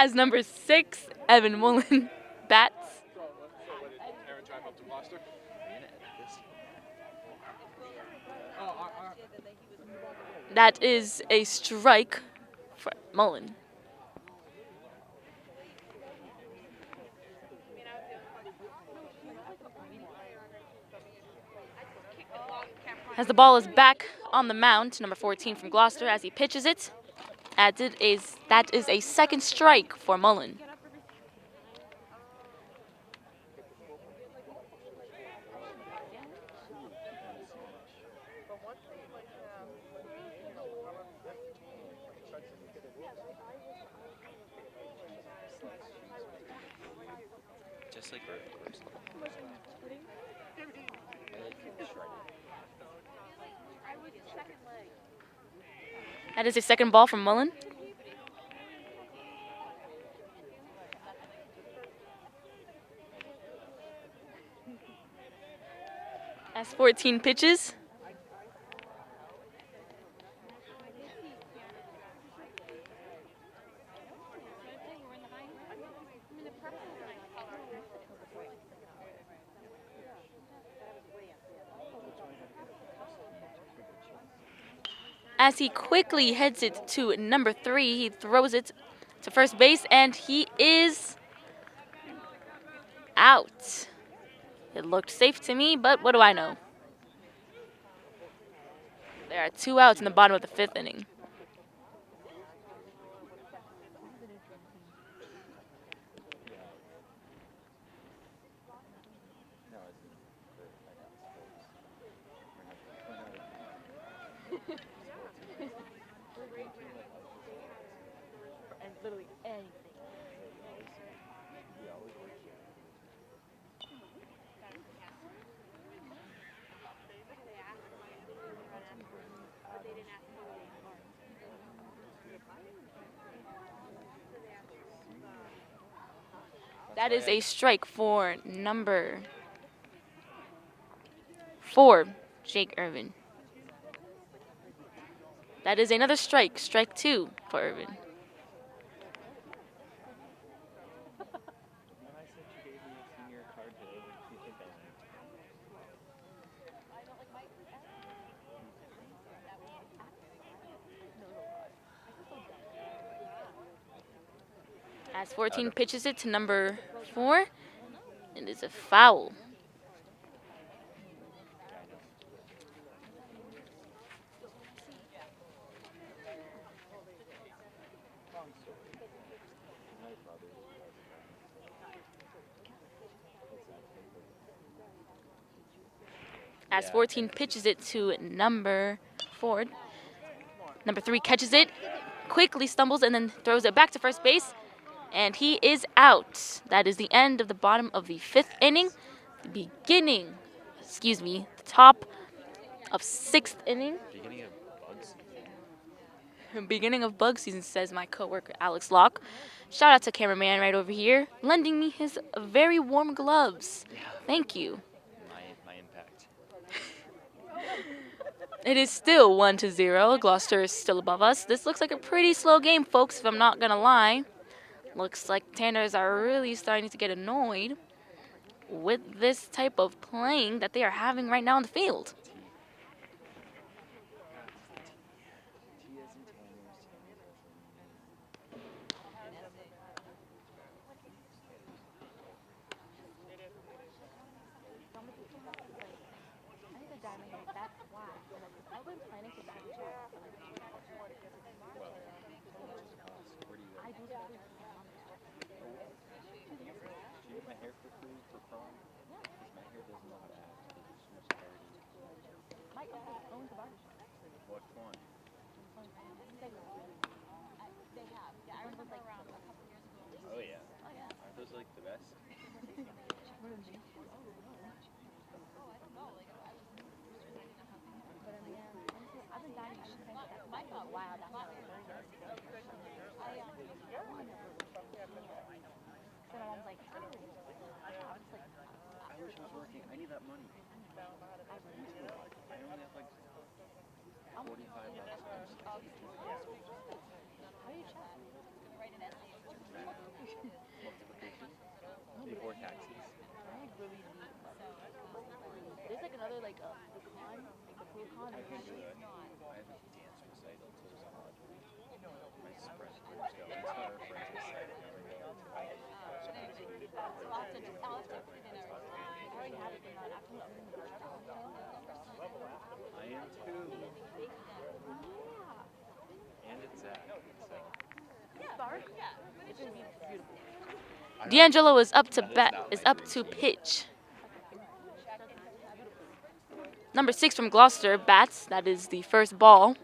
as number 6, Evan Mullen bats. So what did Aaron drive up to Gloucester? That is a strike for Mullen. As the ball is back on the mound, number 14 from Gloucester as he pitches it. That is a second strike for Mullen. Just like road course. That is a second ball from Mullen. As 14 pitches. As he quickly heads it to number 3, he throws it to first base, and he is out. It looked safe to me, but what do I know? There are 2 outs in the bottom of the 5th inning. Literally anything. That is a strike for number 4, Jake Irvin. That is another strike, strike 2 for Irvin. As 14 pitches it to number 4, it is a foul. As 14 pitches it to number 4, number 3 catches it, quickly stumbles, and then throws it back to first base. And he is out. That is the end of the bottom of the 5th inning. The top of 6th inning. Beginning of Beginning of bug season, says my coworker Alex Locke. Shout out to cameraman right over here, lending me his very warm gloves. Yeah. Thank you. My impact. It is still 1-0. Gloucester is still above us. This looks like a pretty slow game, folks, if I'm not going to lie. Looks like Tanners are really starting to get annoyed with this type of playing that they are having right now on the field. My hair for free for prom? Because my hair doesn't know how to act. There's so much clarity. Which one? Oh yeah. Aren't those like the best? I wish I was working. I need that money. I only have like 45 bucks. Multiplication. Before taxes. There's like another like a con, like a pro con. I have a dance recital to college. My friends go. It's not our friends recital. I am too. And it's Zach. So. D'Angelo is up to pitch. Number 6 from Gloucester bats. That is the first ball.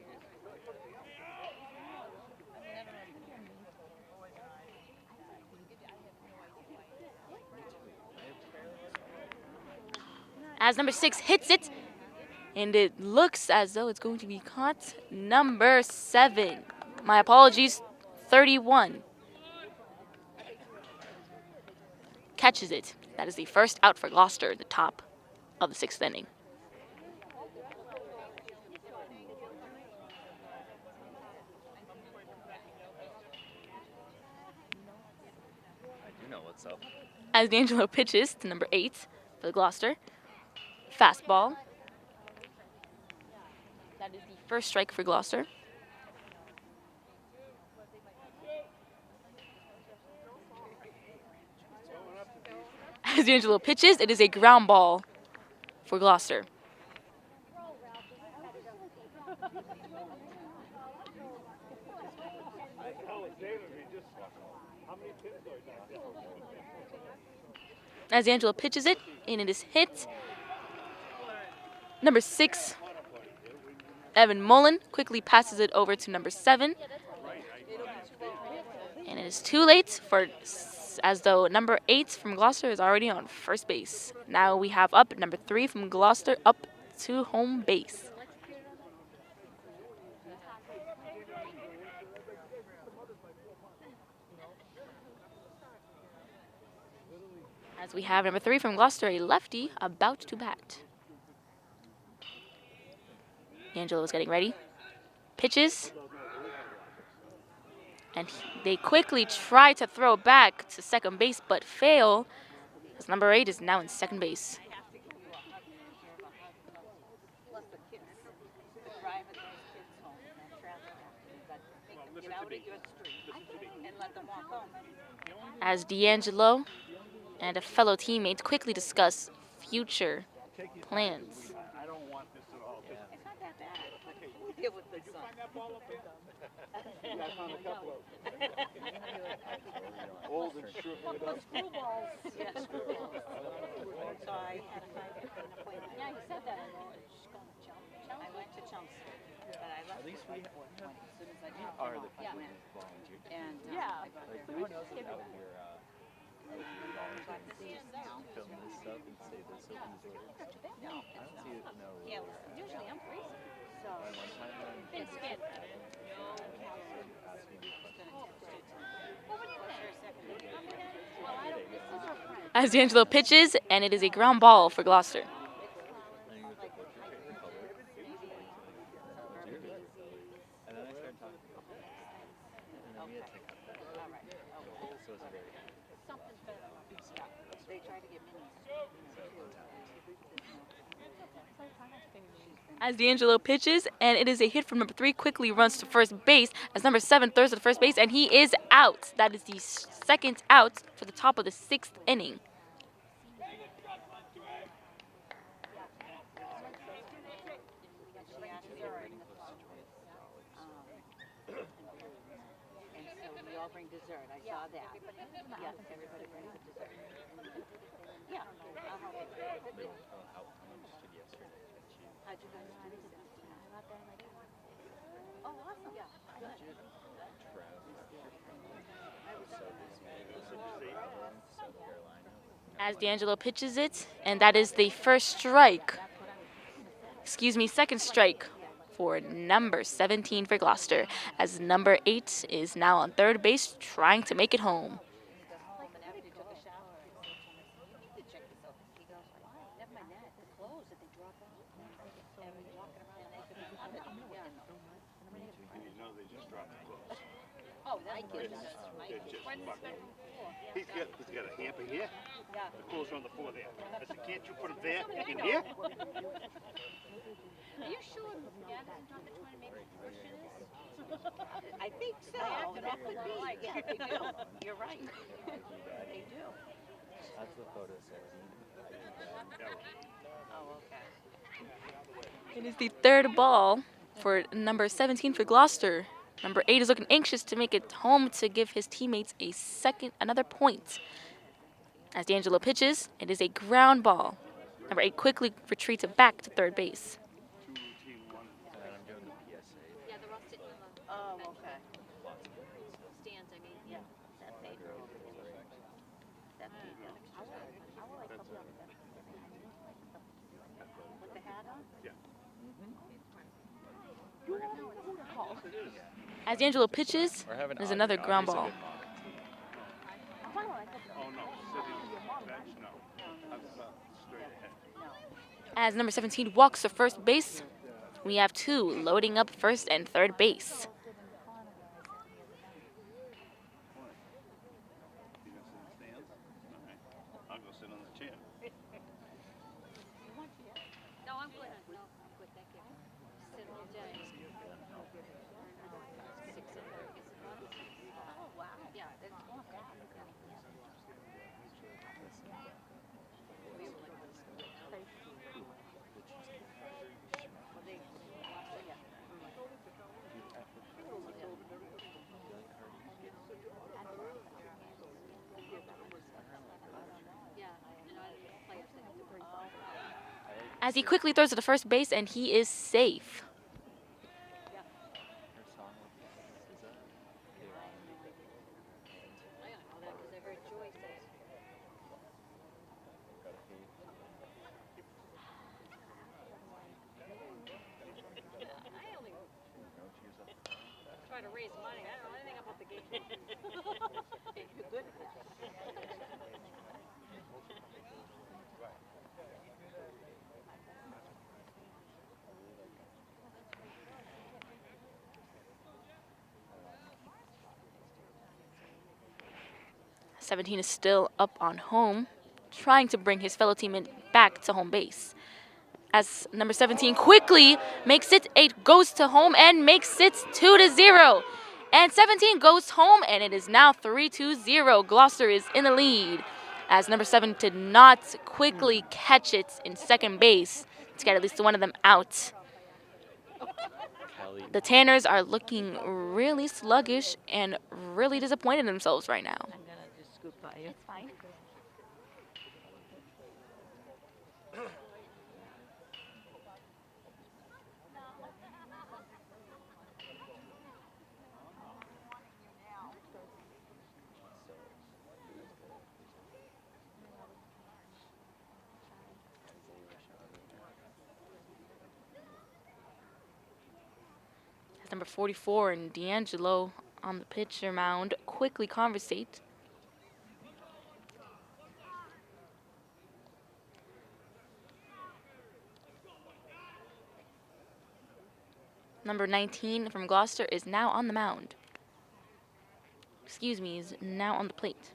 As number 6 hits it, and it looks as though it's going to be caught. Number 7. My apologies, 31. Catches it. That is the first out for Gloucester, the top of the 6th inning. I do know what's up. As D'Angelo pitches to number 8 for the Gloucester. Fastball. That is the first strike for Gloucester. As D'Angelo pitches, it is a ground ball for Gloucester. As D'Angelo pitches it, and it is hit. Number 6, Evan Mullen quickly passes it over to number 7. And it is too late as though number 8 from Gloucester is already on first base. Now we have up number 3 from Gloucester up to home base. As we have number 3 from Gloucester, a lefty, about to bat. Angelo is getting ready. Pitches. And they quickly try to throw back to second base, but fail, as number 8 is now in second base. As D'Angelo and a fellow teammate quickly discuss future plans. I don't want this at all. It's not that bad. Deal with the sun. Find that ball up there? Yeah, I found a couple of old and shriveled up. Screwballs. Yeah, screwballs. So I had to find an appointment. Yeah, you said that. I went to Chelmsford, but I left. At least we as soon as I got are home. the people who volunteer. And Yeah. I got Like, there. who knows out here, volunteering to film this stuff and say this opens doors? No, I don't see it, no. yeah, usually I'm crazy. So One time when been scared. As D'Angelo pitches, and it is a ground ball for Gloucester. As D'Angelo pitches, and it is a hit from number 3, quickly runs to first base as number 7 throws to first base, and he is out. That is the second out for the top of the 6th inning. Bring dessert. I saw that. Yes, everybody brings a dessert. Yeah. How'd you guys do it? Oh, awesome. Yeah. As D'Angelo pitches it, and that is the second strike for number 17 for Gloucester, as number 8 is now on third base trying to make it home. He's got a hamper here. The clothes are on the floor there. I said, can't you put them there in here? Are you sure Madison dropped the 20 maybe portion is? I think so. That could be. Yeah, they do. You're right. They do. That's the photo 16. Oh, okay. It is the third ball for number 17 for Gloucester. Number 8 is looking anxious to make it home to give his teammates another point. As D'Angelo pitches, it is a ground ball. Number 8 quickly retreats it back to third base. Yeah, they're all sitting on the Oh, okay. stands, I mean. Yeah. That paid. That paid. With the hat on? As D'Angelo pitches, there's another ground ball. Oh, no. No. I'm straight ahead. As number 17 walks to first base, we have 2 loading up first and third base. You gonna sit in the stands? All right. I'll go sit on the chair. No, I'm good. No, I'm good, thank you. Sit all day. 6 o'clock, is it not? Oh, wow. Yeah, it's 1 o'clock. As he quickly throws to the first base, and he is safe. Try to raise money. I don't know anything about the game. You're good. '17 is still up on home, trying to bring his fellow teammate back to home base. As number 17 quickly makes it, 8 goes to home and makes it 2-0. And 17 goes home, and it is now 3-0. Gloucester is in the lead, as number 7 did not quickly catch it in second base to get at least one of them out. The Tanners are looking really sluggish and really disappointed in themselves right now. I'm going to just scoot by you. It's fine. Number 44 and D'Angelo on the pitcher mound quickly conversate. Number 19 from Gloucester is now on the mound. Excuse me, is now on the plate.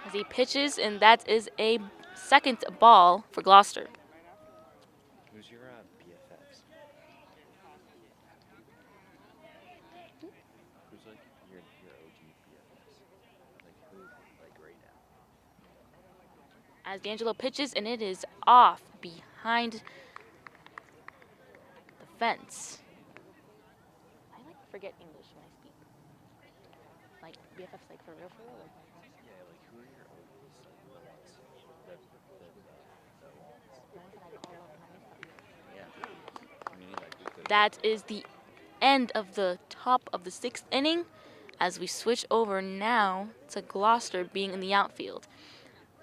As he pitches, and that is a second ball for Gloucester. Who's your BFFs? Who's like your OG BFFs? Like who, like right now? As D'Angelo pitches, and it is off behind the fence. I like forget English when I speak. Like BFFs, like for real, for real. Like, Yeah, like who are your OGs? Like the ones, the ones. Yeah. I mean, like who could? that is the end of the top of the 6th inning. As we switch over now to Gloucester being in the outfield.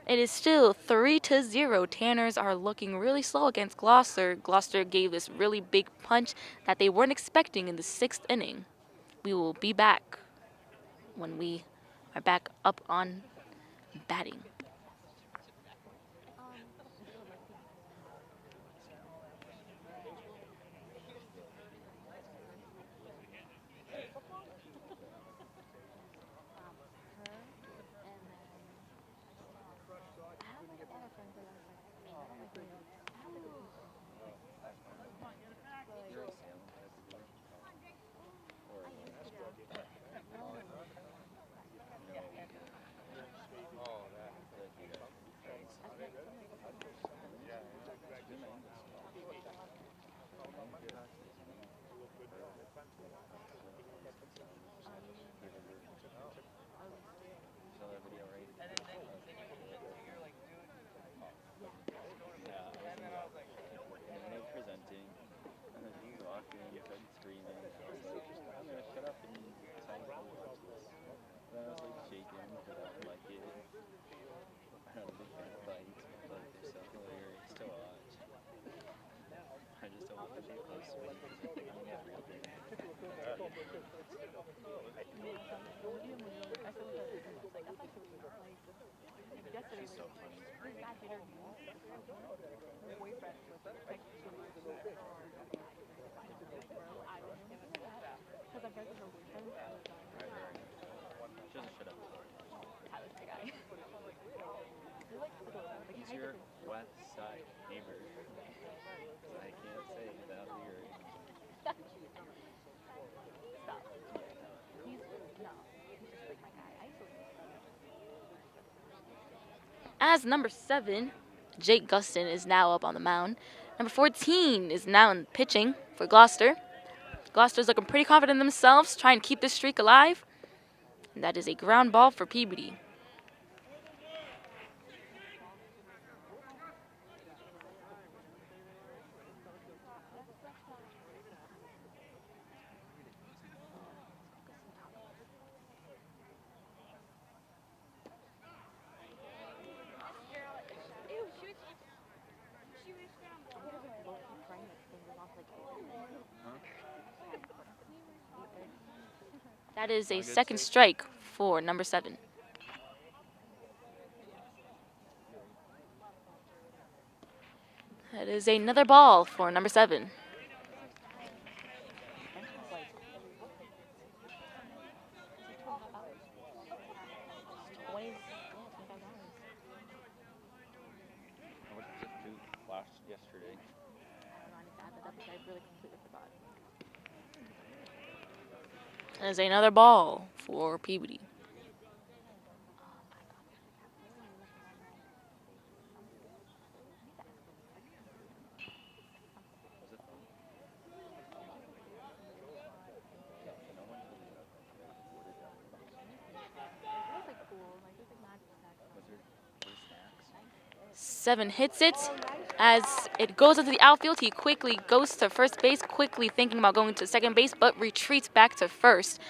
It is still 3-0. Tanners are looking really slow against Gloucester. Gloucester gave this really big punch that they weren't expecting in the 6th inning. We will be back when we are back up on batting. He's your west side neighbor. I can't say without hearing. As number 7, Jake Guston is now up on the mound. Number 14 is now in pitching for Gloucester. Gloucester's looking pretty confident in themselves, trying to keep this streak alive. And that is a ground ball for Peabody. That is a second strike for number 7. That is another ball for number 7. What did it do last yesterday? That is another ball for Peabody. Seven hits it. As it goes into the outfield, he quickly goes to first base, quickly thinking about going to second base, but retreats back to first.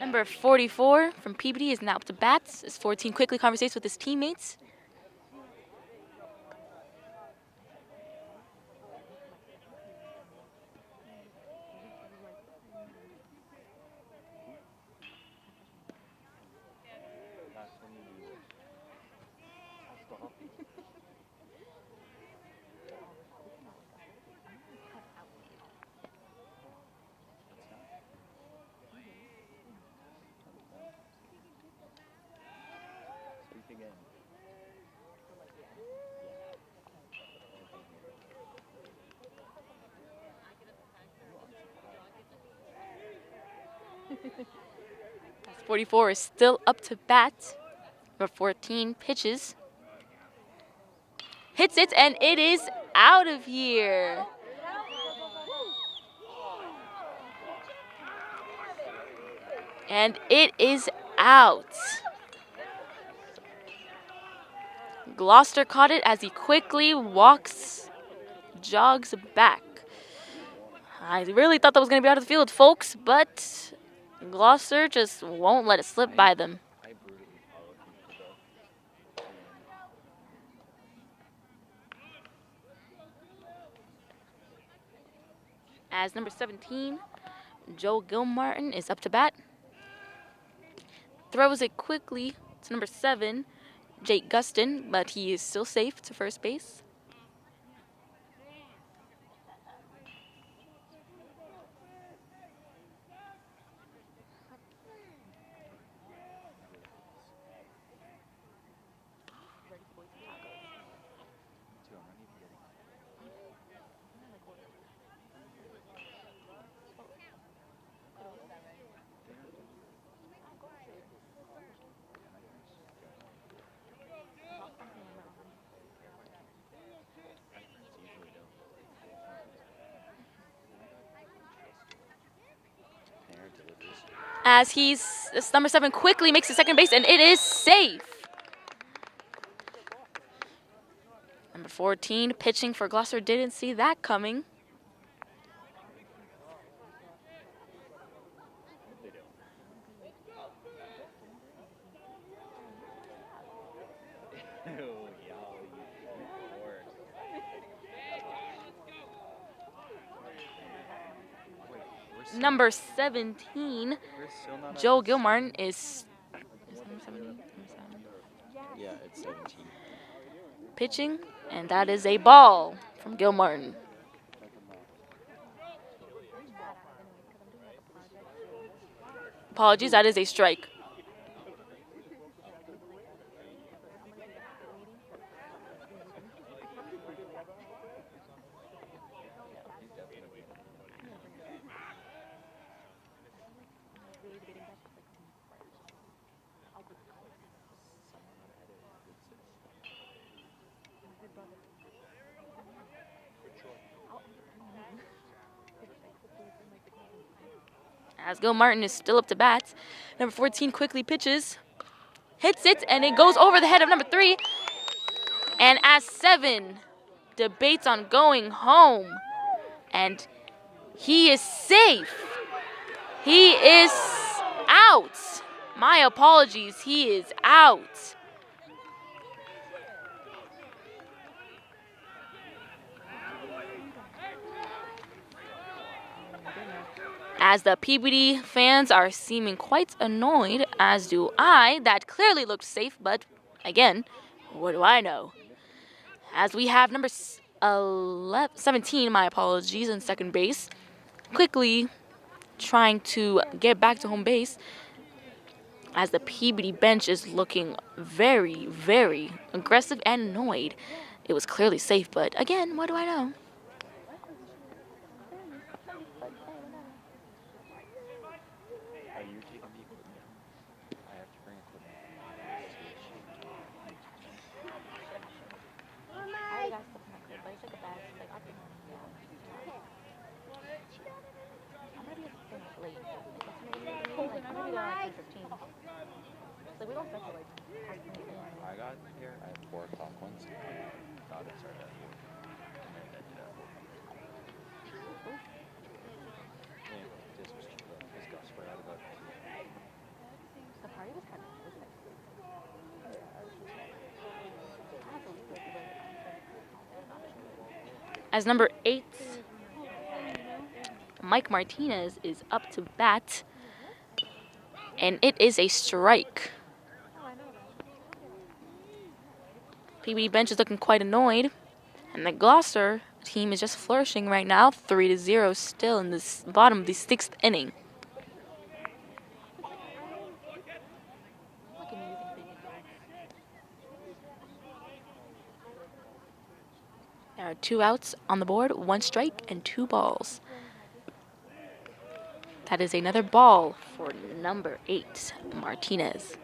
Number 44 from Peabody is now up to bats as 14 quickly conversates with his teammates. As 44 is still up to bat. Number 14 pitches. Hits it, and it is out of here. And it is out. Gloucester caught it as he quickly jogs back. I really thought that was going to be out of the field, folks, but Gloucester just won't let it slip by them. As number 17, Joe Gilmartin is up to bat. Throws it quickly to number 7, Jake Guston, but he is still safe to first base. As this number 7 quickly makes the second base, and it is safe. Number 14 pitching for Gloucester didn't see that coming. Number 17, Joe Gilmartin is number 17? Yeah, it's 17. Pitching, and that is a ball from Gilmartin. Apologies, that is a strike. As Gilmartin is still up to bat, number 14 quickly pitches, hits it, and it goes over the head of number 3. And as 7 debates on going home, and he is safe. He is out. My apologies, he is out. As the Peabody fans are seeming quite annoyed, as do I. That clearly looked safe, but again, what do I know? As we have number 17, my apologies, in second base, quickly trying to get back to home base, as the Peabody bench is looking very, very aggressive and annoyed. It was clearly safe, but again, what do I know? I got here at 4 o'clock once. Thought it started at 4. And then ended up. Yeah, this was cheap. This got spread out about. As number 8, Mike Martinez is up to bat, and it is a strike. Peabody bench is looking quite annoyed, and the Gloucester team is just flourishing right now, 3-0 still in this bottom of the 6th inning. There are 2 outs on the board, 1 strike, and 2 balls. That is another ball for number 8, Martinez.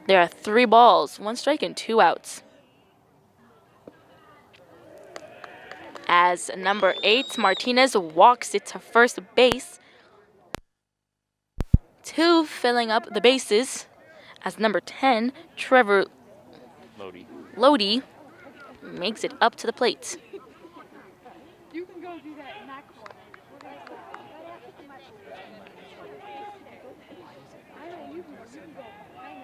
There are 3 balls, 1 strike, and 2 outs. As number 8, Martinez walks it to first base. 2 filling up the bases. As number 10, Trevor Lodi makes it up to the plate. You can go do that in that corner. I don't know, you can go behind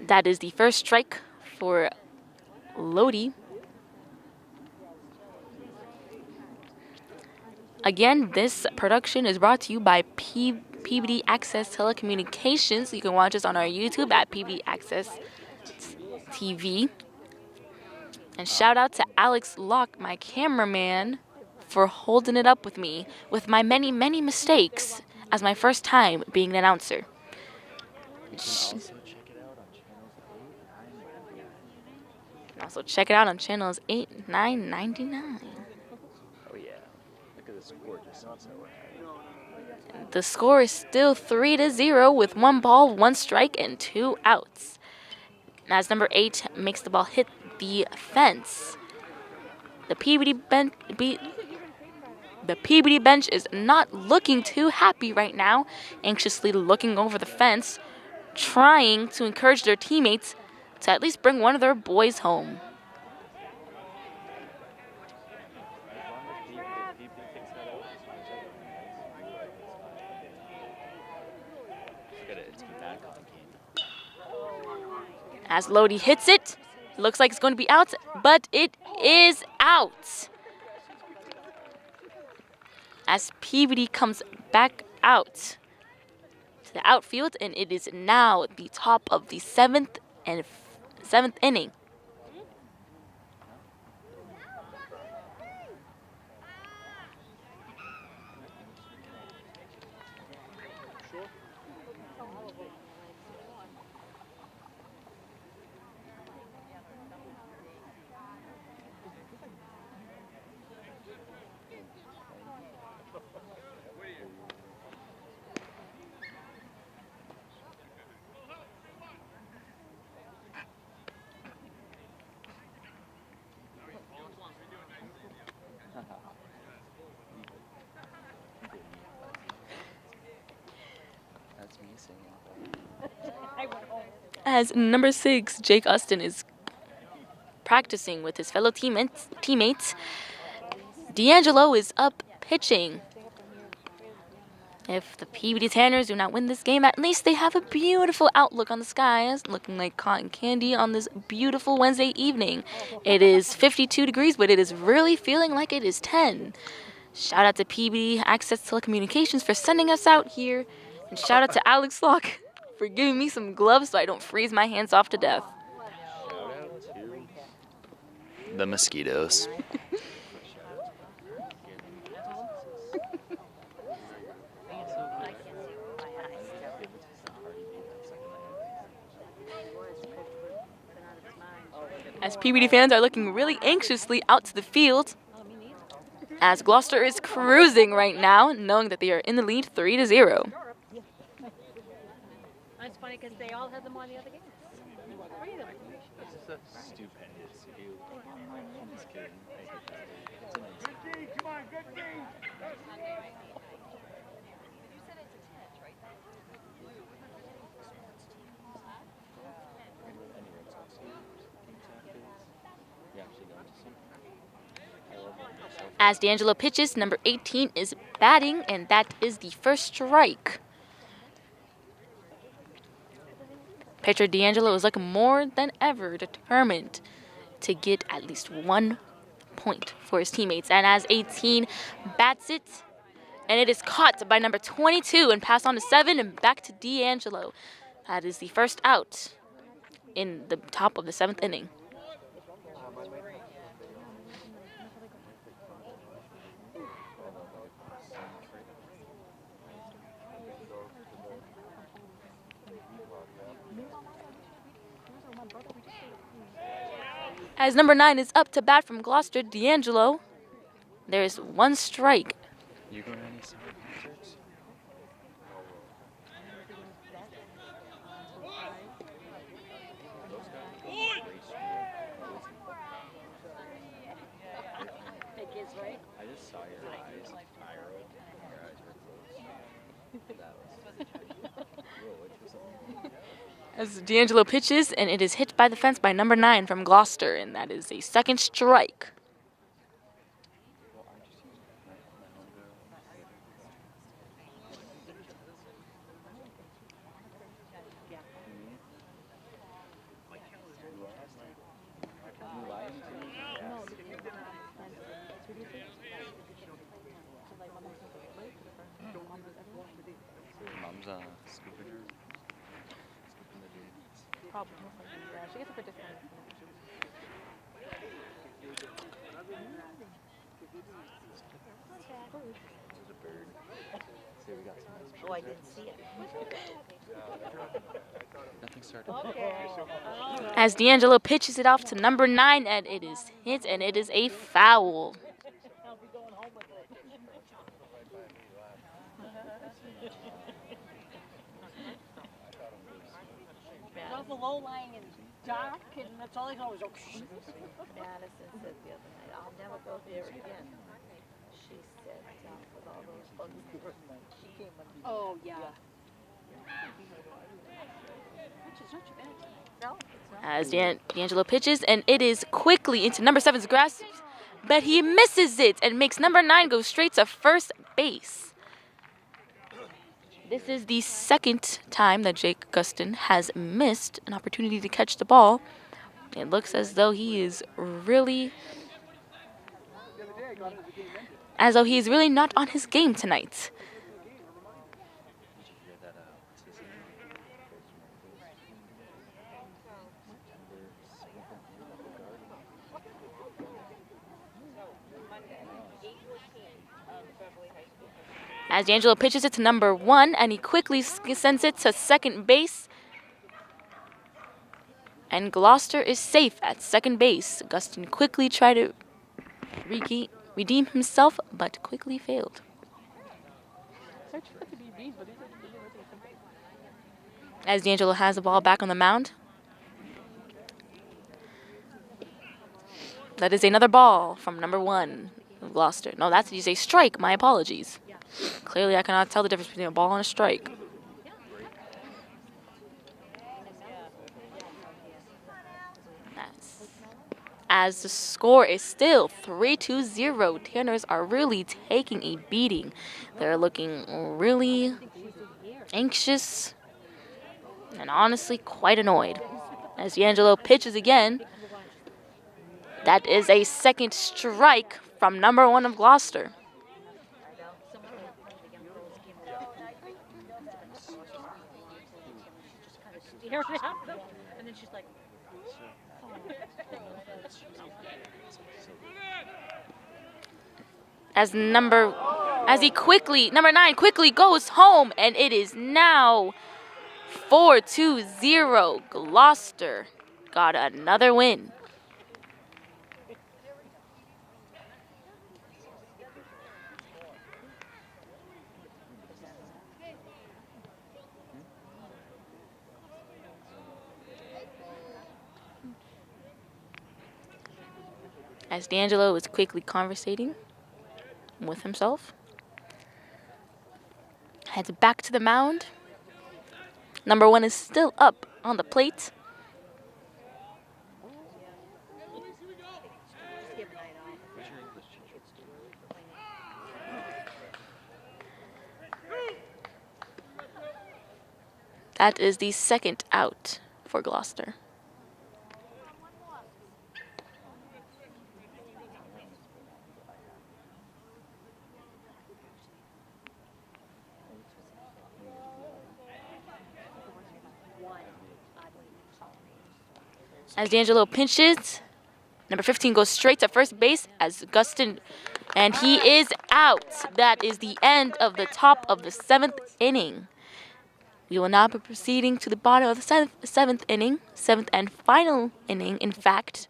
That is the first strike for Lodi. Again, this production is brought to you by Peabody Access Telecommunications. You can watch us on our YouTube at Peabody Access TV. And shout out to Alex Locke, my cameraman, for holding it up with me with my many, many mistakes as my first time being an announcer. Also check it out on channels 8, 9, 99. Oh yeah, look at the score just so The score is still 3-0 with 1 ball, 1 strike, and 2 outs. As number 8 makes the ball hit the fence. The Peabody bench is not looking too happy right now, anxiously looking over the fence, trying to encourage their teammates to at least bring one of their boys home. As Lodi hits it, looks like it's going to be out, but it is out. As Peabody comes back out to the outfield, and it is now the top of the 7th inning. As number 6, Jake Uston is practicing with his fellow teammates, D'Angelo is up pitching. If the Peabody Tanners do not win this game, at least they have a beautiful outlook on the skies, looking like cotton candy on this beautiful Wednesday evening. It is 52 degrees, but it is really feeling like it is 10. Shout out to Peabody Access Telecommunications for sending us out here. And shout out to Alex Locke for giving me some gloves so I don't freeze my hands off to death. Shout out to the mosquitoes. As Peabody fans are looking really anxiously out to the field, as Gloucester is cruising right now, knowing that they are in the lead 3-0. That's funny because they all had them on the other game. This is a stupendous As D'Angelo pitches, number 18 is batting, and that is the first strike. Pitcher D'Angelo is looking more than ever determined to get at least 1 point for his teammates. And as 18 bats it, and it is caught by number 22 and passed on to 7 and back to D'Angelo. That is the first out in the top of the 7th inning. As number 9 is up to bat from Gloucester, D'Angelo, there is 1 strike. You going to any summer concerts? I just saw your eyes. Your eyes were closed. As D'Angelo pitches, and it is hit by the fence by number 9 from Gloucester, and that is a second strike. Mom's scooping her. Probably. Yeah, she gets it for discount. There's a bird. See, we got some. Oh, I didn't see it. Nothing started. As D'Angelo pitches it off to number 9, and it is hit, and it is a foul. Well, the low lying and dark, and that's all I know is Madison said the other night, I'll never go there again. She said, with all those bugs. She came when. Oh, yeah. Which is not too bad. No, it's not. As D'Angelo pitches, and it is quickly into number 7's grasp, but he misses it and makes number 9 go straight to first base. This is the second time that Jake Guston has missed an opportunity to catch the ball. It looks as though he is really not on his game tonight. As D'Angelo pitches it to number 1, and he quickly sends it to second base. And Gloucester is safe at second base. Guston quickly tried to redeem himself, but quickly failed. As D'Angelo has the ball back on the mound. That is another ball from number 1 of Gloucester. No, that's a strike. My apologies. Clearly, I cannot tell the difference between a ball and a strike. As the score is still 3-0, Tanners are really taking a beating. They're looking really anxious and honestly quite annoyed. As D'Angelo pitches again, that is a second strike from number 1 of Gloucester. And then she's like, number 9 quickly goes home, and it is now 4-0. Gloucester got another win. As D'Angelo is quickly conversating with himself, heads back to the mound. Number 1 is still up on the plate. That is the second out for Gloucester. As D'Angelo pinches, number 15 goes straight to first base as Gustin, and he is out. That is the end of the top of the 7th inning. We will now be proceeding to the bottom of the seventh inning, 7th and final inning, in fact,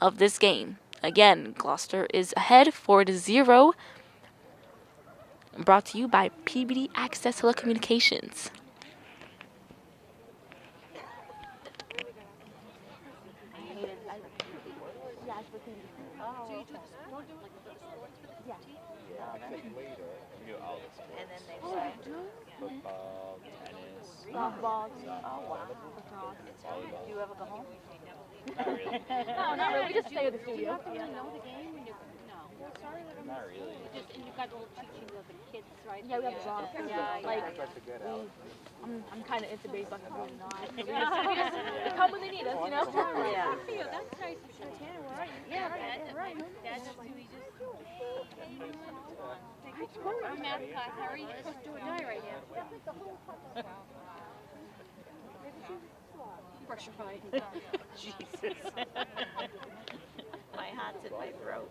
of this game. Again, Gloucester is ahead 4-0. Brought to you by Peabody Access Telecommunications. And then they say Football, tennis. softball. Oh wow. Do you ever go home? No, not really. We just stay at the studio. Do you have to really know the game when you no. Not really. And you got the little cheat sheet of the kids, right? Yeah, we have draw. Like, I'm kind of into baseball, I'm really not. So we just they come when they need us, you know? Yeah. That's nice. Montana, where are you? Yeah, right. That's just who we just. Our math class, how are you? Just do or die right now. Brush your eye. Jesus. My heart's in my throat.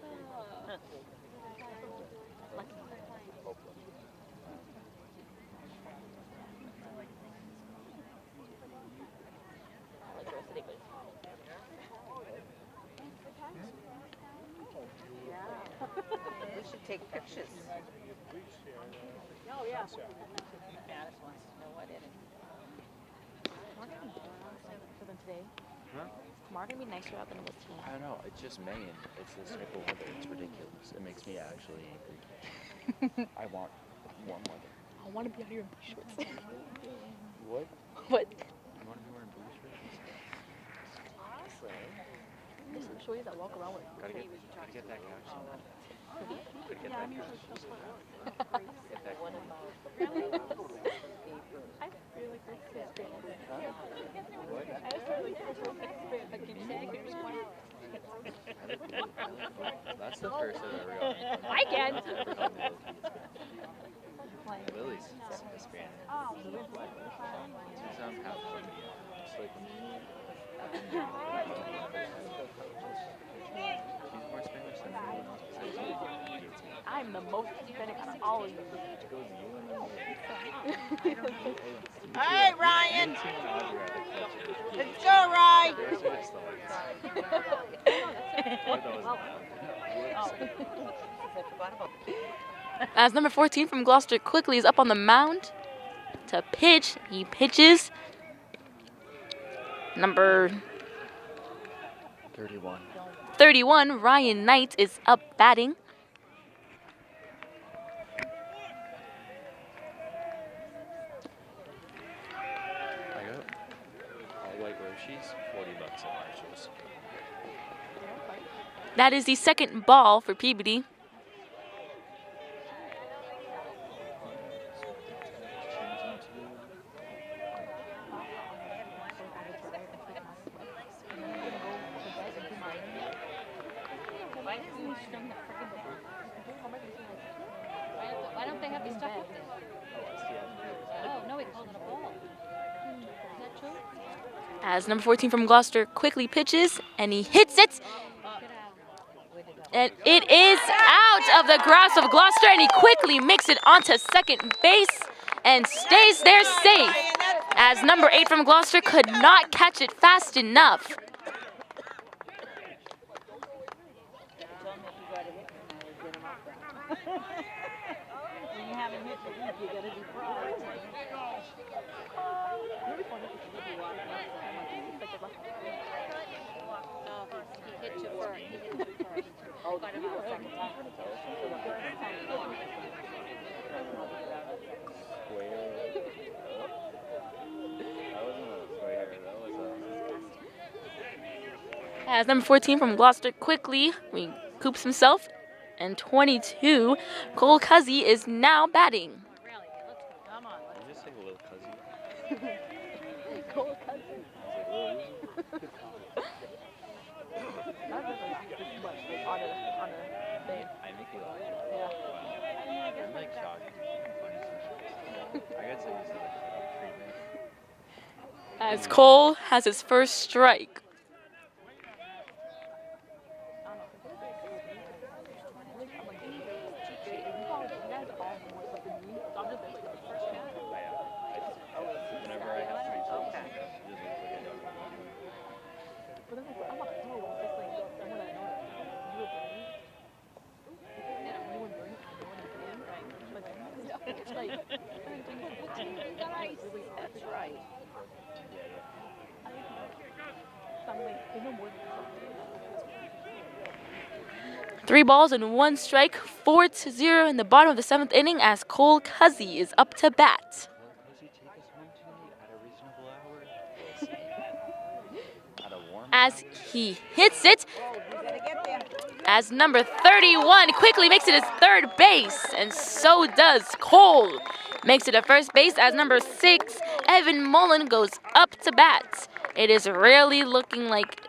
We should take pictures. Oh, yeah. Alice wants to know what it is. For them today. Huh? Tomorrow gonna be nicer out than it was today. I don't know. It's just Maine. It's this type of weather. It's ridiculous. It makes me actually angry. I want warm weather. I want to be out here in blue shorts. What? What? You want to be wearing blue shirts? Honestly, there's some shorties that walk around with. Gotta get that couch. Gotta get that couch. Get that What couch. about I feel like that's so That's the first I've ever gotten. I can. Lily's Hispanic. She's half Colombian. Just like she's more Spanish than anyone else besides you. I'm the most Hispanic out of all of you. It goes you and then All right, Ryan. Let's go, Ryan. As number 14 from Gloucester quickly is up on the mound to pitch. He pitches. Number 31, Ryan Knight, is up batting. I got all white Roshis, $40 at Marshalls. That is the second ball for Peabody. Why don't they have the stuff up there? Oh, no, we called it a ball. Is that true? As number 14 from Gloucester quickly pitches, and he hits it. And it is out of the grasp of Gloucester, and he quickly makes it onto second base and stays there safe, as number 8 from Gloucester could not catch it fast enough. When you haven't hit the week, you gotta be proud. Oh, he hit you first. He hit you first. Oh, got him out second time. As number 14 from Gloucester quickly recoups himself, and 22, Cole Cuzzy is now batting. Really? Let's go. Come on. Did you just say Lil Cuzzy? I make you laugh. Yeah. Wow. I'm like shocked. I got so used to the setup treatment. As Cole has his first strike. Whenever I have to make okay. It just looks like I don't know. That's right. 3 balls and 1 strike, 4-0 in the bottom of the 7th inning as Cole Cuzzy is up to bat. Will Cozy take us home tonight at a reasonable hour? At a warm As hour? he hits it, as number 31 quickly makes it his third base, and so does Cole. Makes it a first base as number 6, Evan Mullen, goes up to bat. It is really looking like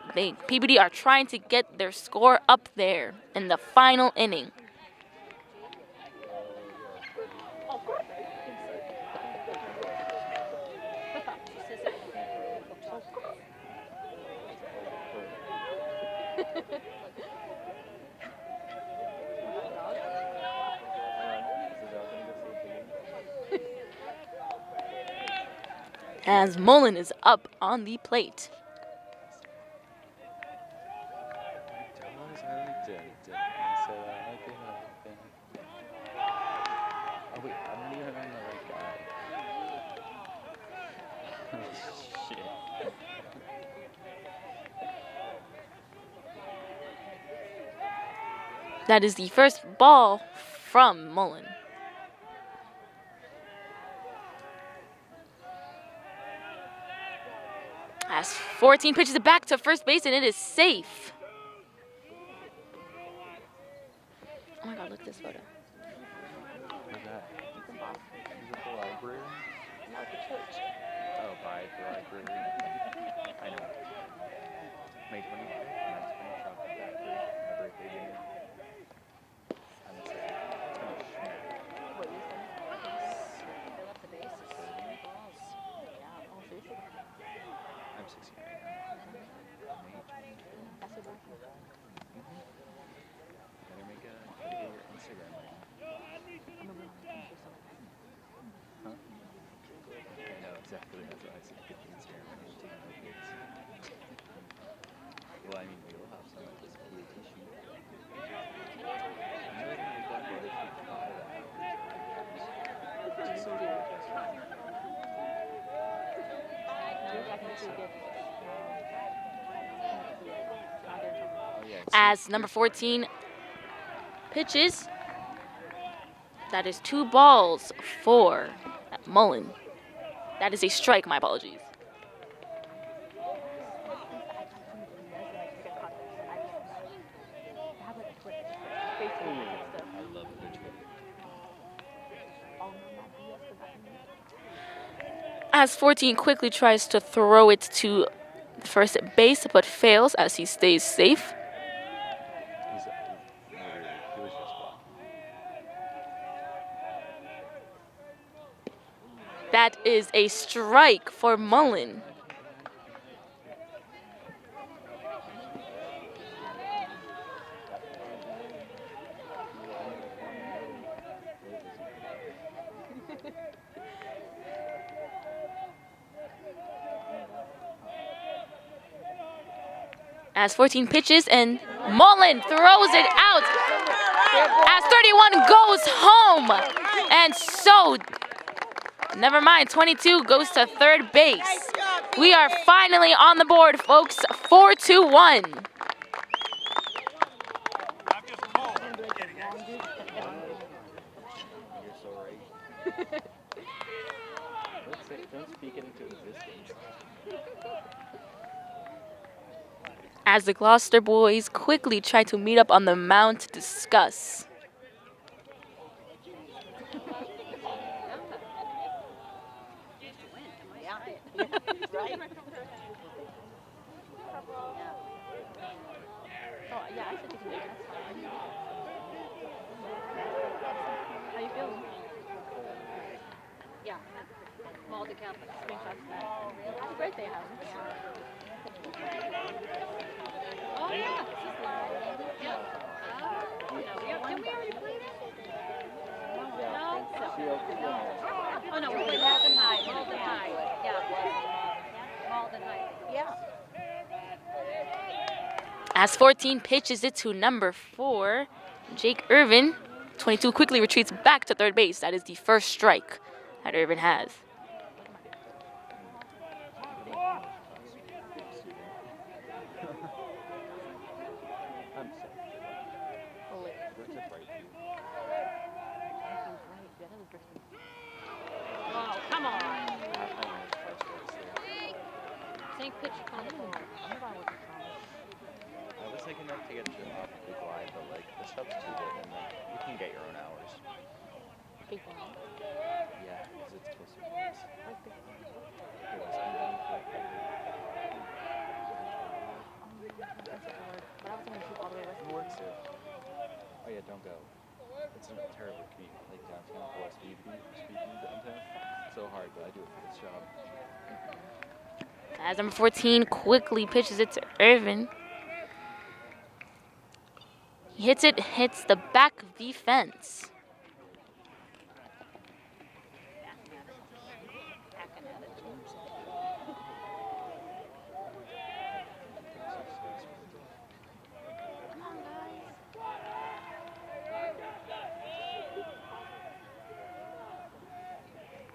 Peabody are trying to get their score up there in the final inning. As Mullen is up on the plate. Oh wait, I'm not even on the right guy. Shit. That is the first ball from Mullen. As 14 pitches it back to first base, and it is safe. Oh my God, look at this photo. Who's that? Is it the library? No, the church. Oh, by the library. I know. May 25th, nice finish chocolate factory. My birthday dinner. I'm excited. It's gonna smack. What you saying? Fill up the bases. Balls. Yeah, oh, seriously? I'm 16 right now. May 25th. That's your birthday. Better make a gotta get your Instagram right now. Huh? I know exactly. That's why I said get the Instagram right now. Take no pics. Well, I mean, we'll have some of this PAT sheet. I'm really gonna make that photo shoot by the hours. Oh, yeah. As number 14 pitches, that is 2 balls for Mullen. That is a strike, my apologies. I love the Twitter. As 14 quickly tries to throw it to first base, but fails as he stays safe. He was just walking. That is a strike for Mullen. As 14 pitches and Mullen throws it out. As 31 goes home. And so, never mind, 22 goes to third base. We are finally on the board, folks. 4-1. You're so right. Don't speak it into existence. As the Gloucester boys quickly try to meet up on the mound to discuss. Oh, yeah, I said you can do it. That's fine. How you feeling? Yeah. Small decathlon. Screenshots that. Happy birthday, Helen. Oh yeah. Yeah. Can we already play that? No. Oh no, we played Malden High. Malden High. Yeah. Malden High. Yeah. As 14 pitches it to number 4, Jake Irvin. 22 quickly retreats back to third base. That is the first strike that Irvin has. Oh, come on. Same pitch combo. I was thinking enough to get you off the glide, but like the stub's too good, and like you can get your own hours. Big one. Yeah, because it's supposed to be nice. It works too. Oh yeah, don't go. It's a terrible commute, like downtown, West Peabody, downtown. So hard, but I do it for this job. As number 14 quickly pitches it to Irvin. He hits the back of the fence.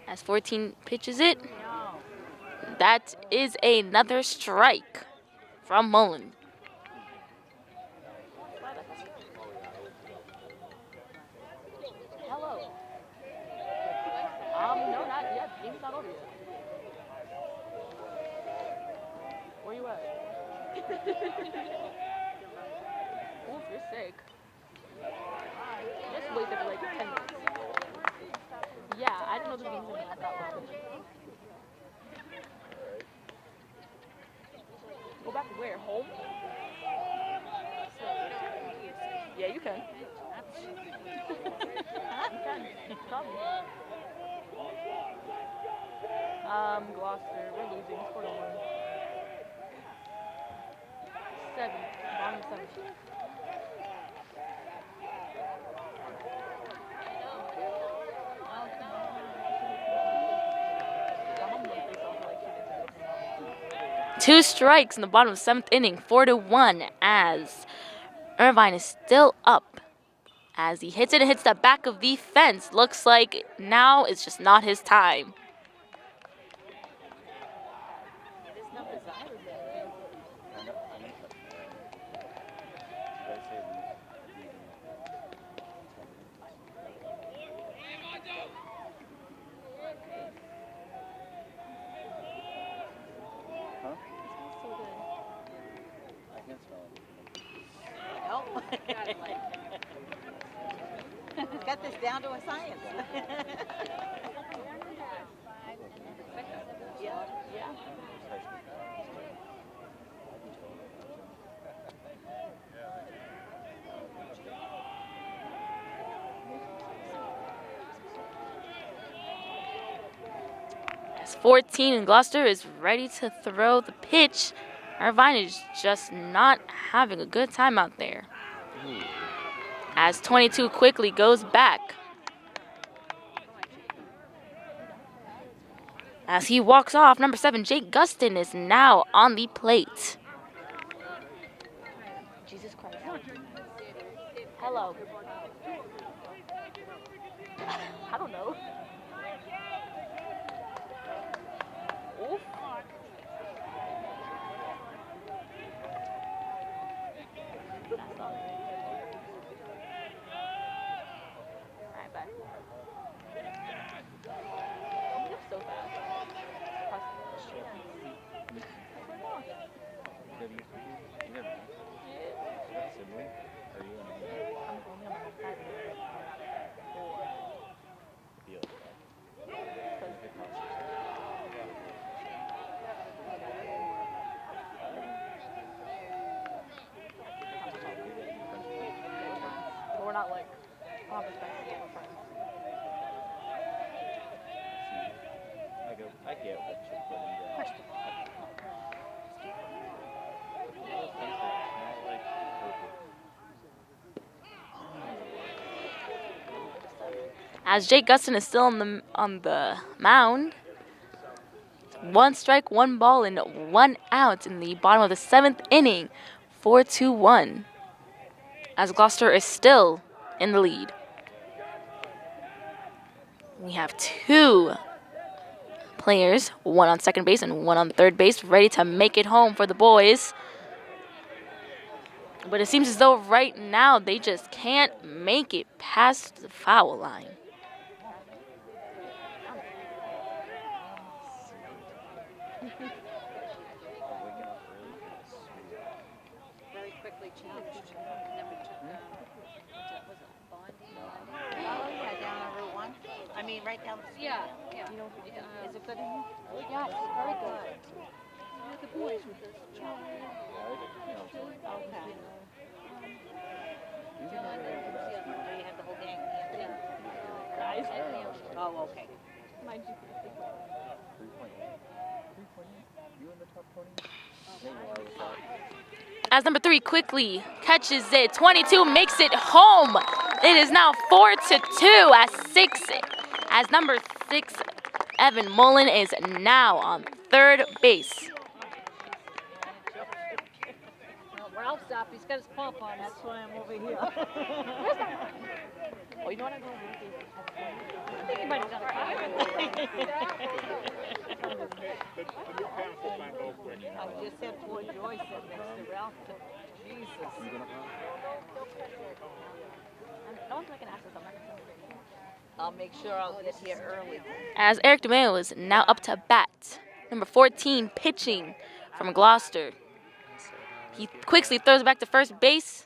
As 14 pitches it, that is another strike from Mullen. Hello. No, not yet. Game's not over yet. Where you at? Oof, you're sick. Just wait there for like 10 minutes. Yeah, I didn't know this game was gonna last that long. Go back where? Home? Yeah, you can. You can. Probably. Gloucester, we're losing. It's 4-1. 7. Bottom 7. Two strikes in the bottom of the 7th inning, 4-1, as Irvine is still up. As he hits it, hits the back of the fence. Looks like now it's just not his time. Got this down to a science. Yeah. As 14 and Gloucester is ready to throw the pitch. Irvine is just not having a good time out there. As 22 quickly goes back. As he walks off, number 7, Jake Gustin, is now on the plate. Jesus Christ. Hello. I don't know. Oof. That's not it. Alright, bye. You're so fast. I'm only on the side. like, all respect for our friends. I get what you're putting down. Question. As Jake Guston is still on the mound. 1 strike, 1 ball, and 1 out in the bottom of the 7th inning. 4-1. As Gloucester is still in the lead. We have 2 players, 1 on second base and 1 on third base, ready to make it home for the boys. But it seems as though right now they just can't make it past the foul line. Very quickly changed. Never took was it Bondi? Oh, yeah, down on Route 1. I mean, right down the street. Yeah, yeah. Is it good in here? Yeah, it's very good. The boys with this child. Okay. So you had the whole gang here? Guys. Oh, okay. Mind you. As number 3 quickly catches it, 22 makes it home. It is now 4-2 as number 6, Evan Mullen, is now on third base. Well, Ralph's up. He's got his pump on. That's why I'm over here. Oh, you know what I'm going to do? I think he might have done I just said poor Joyce said next to Ralph. Jesus. No one's making asses. I'm not going to. I'll make sure I'll get here early. As Eric DeMeo is now up to bat. Number 14 pitching from Gloucester. He quickly throws it back to first base.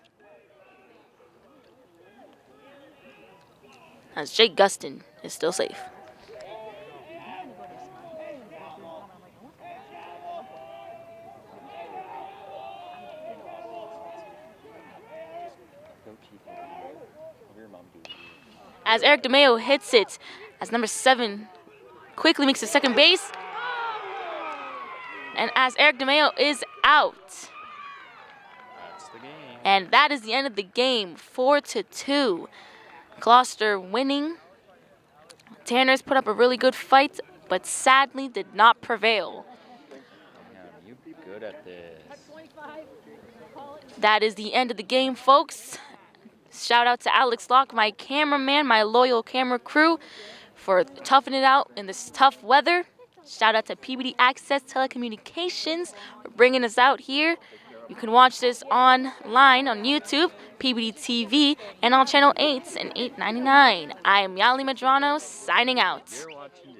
As Jake Guston is still safe. As Eric DeMeo hits it, as number 7 quickly makes the second base. And as Eric DeMeo is out. That's the game. And that is the end of the game, 4-2. Gloucester winning. Tanners put up a really good fight, but sadly did not prevail. You be good at this. That is the end of the game, folks. Shout out to Alex Locke, my cameraman, my loyal camera crew, for toughing it out in this tough weather. Shout out to Peabody Access Telecommunications for bringing us out here. You can watch this online on YouTube, Peabody TV, and on Channel 8 and $8.99. I am Yali Medrano, signing out. You're watching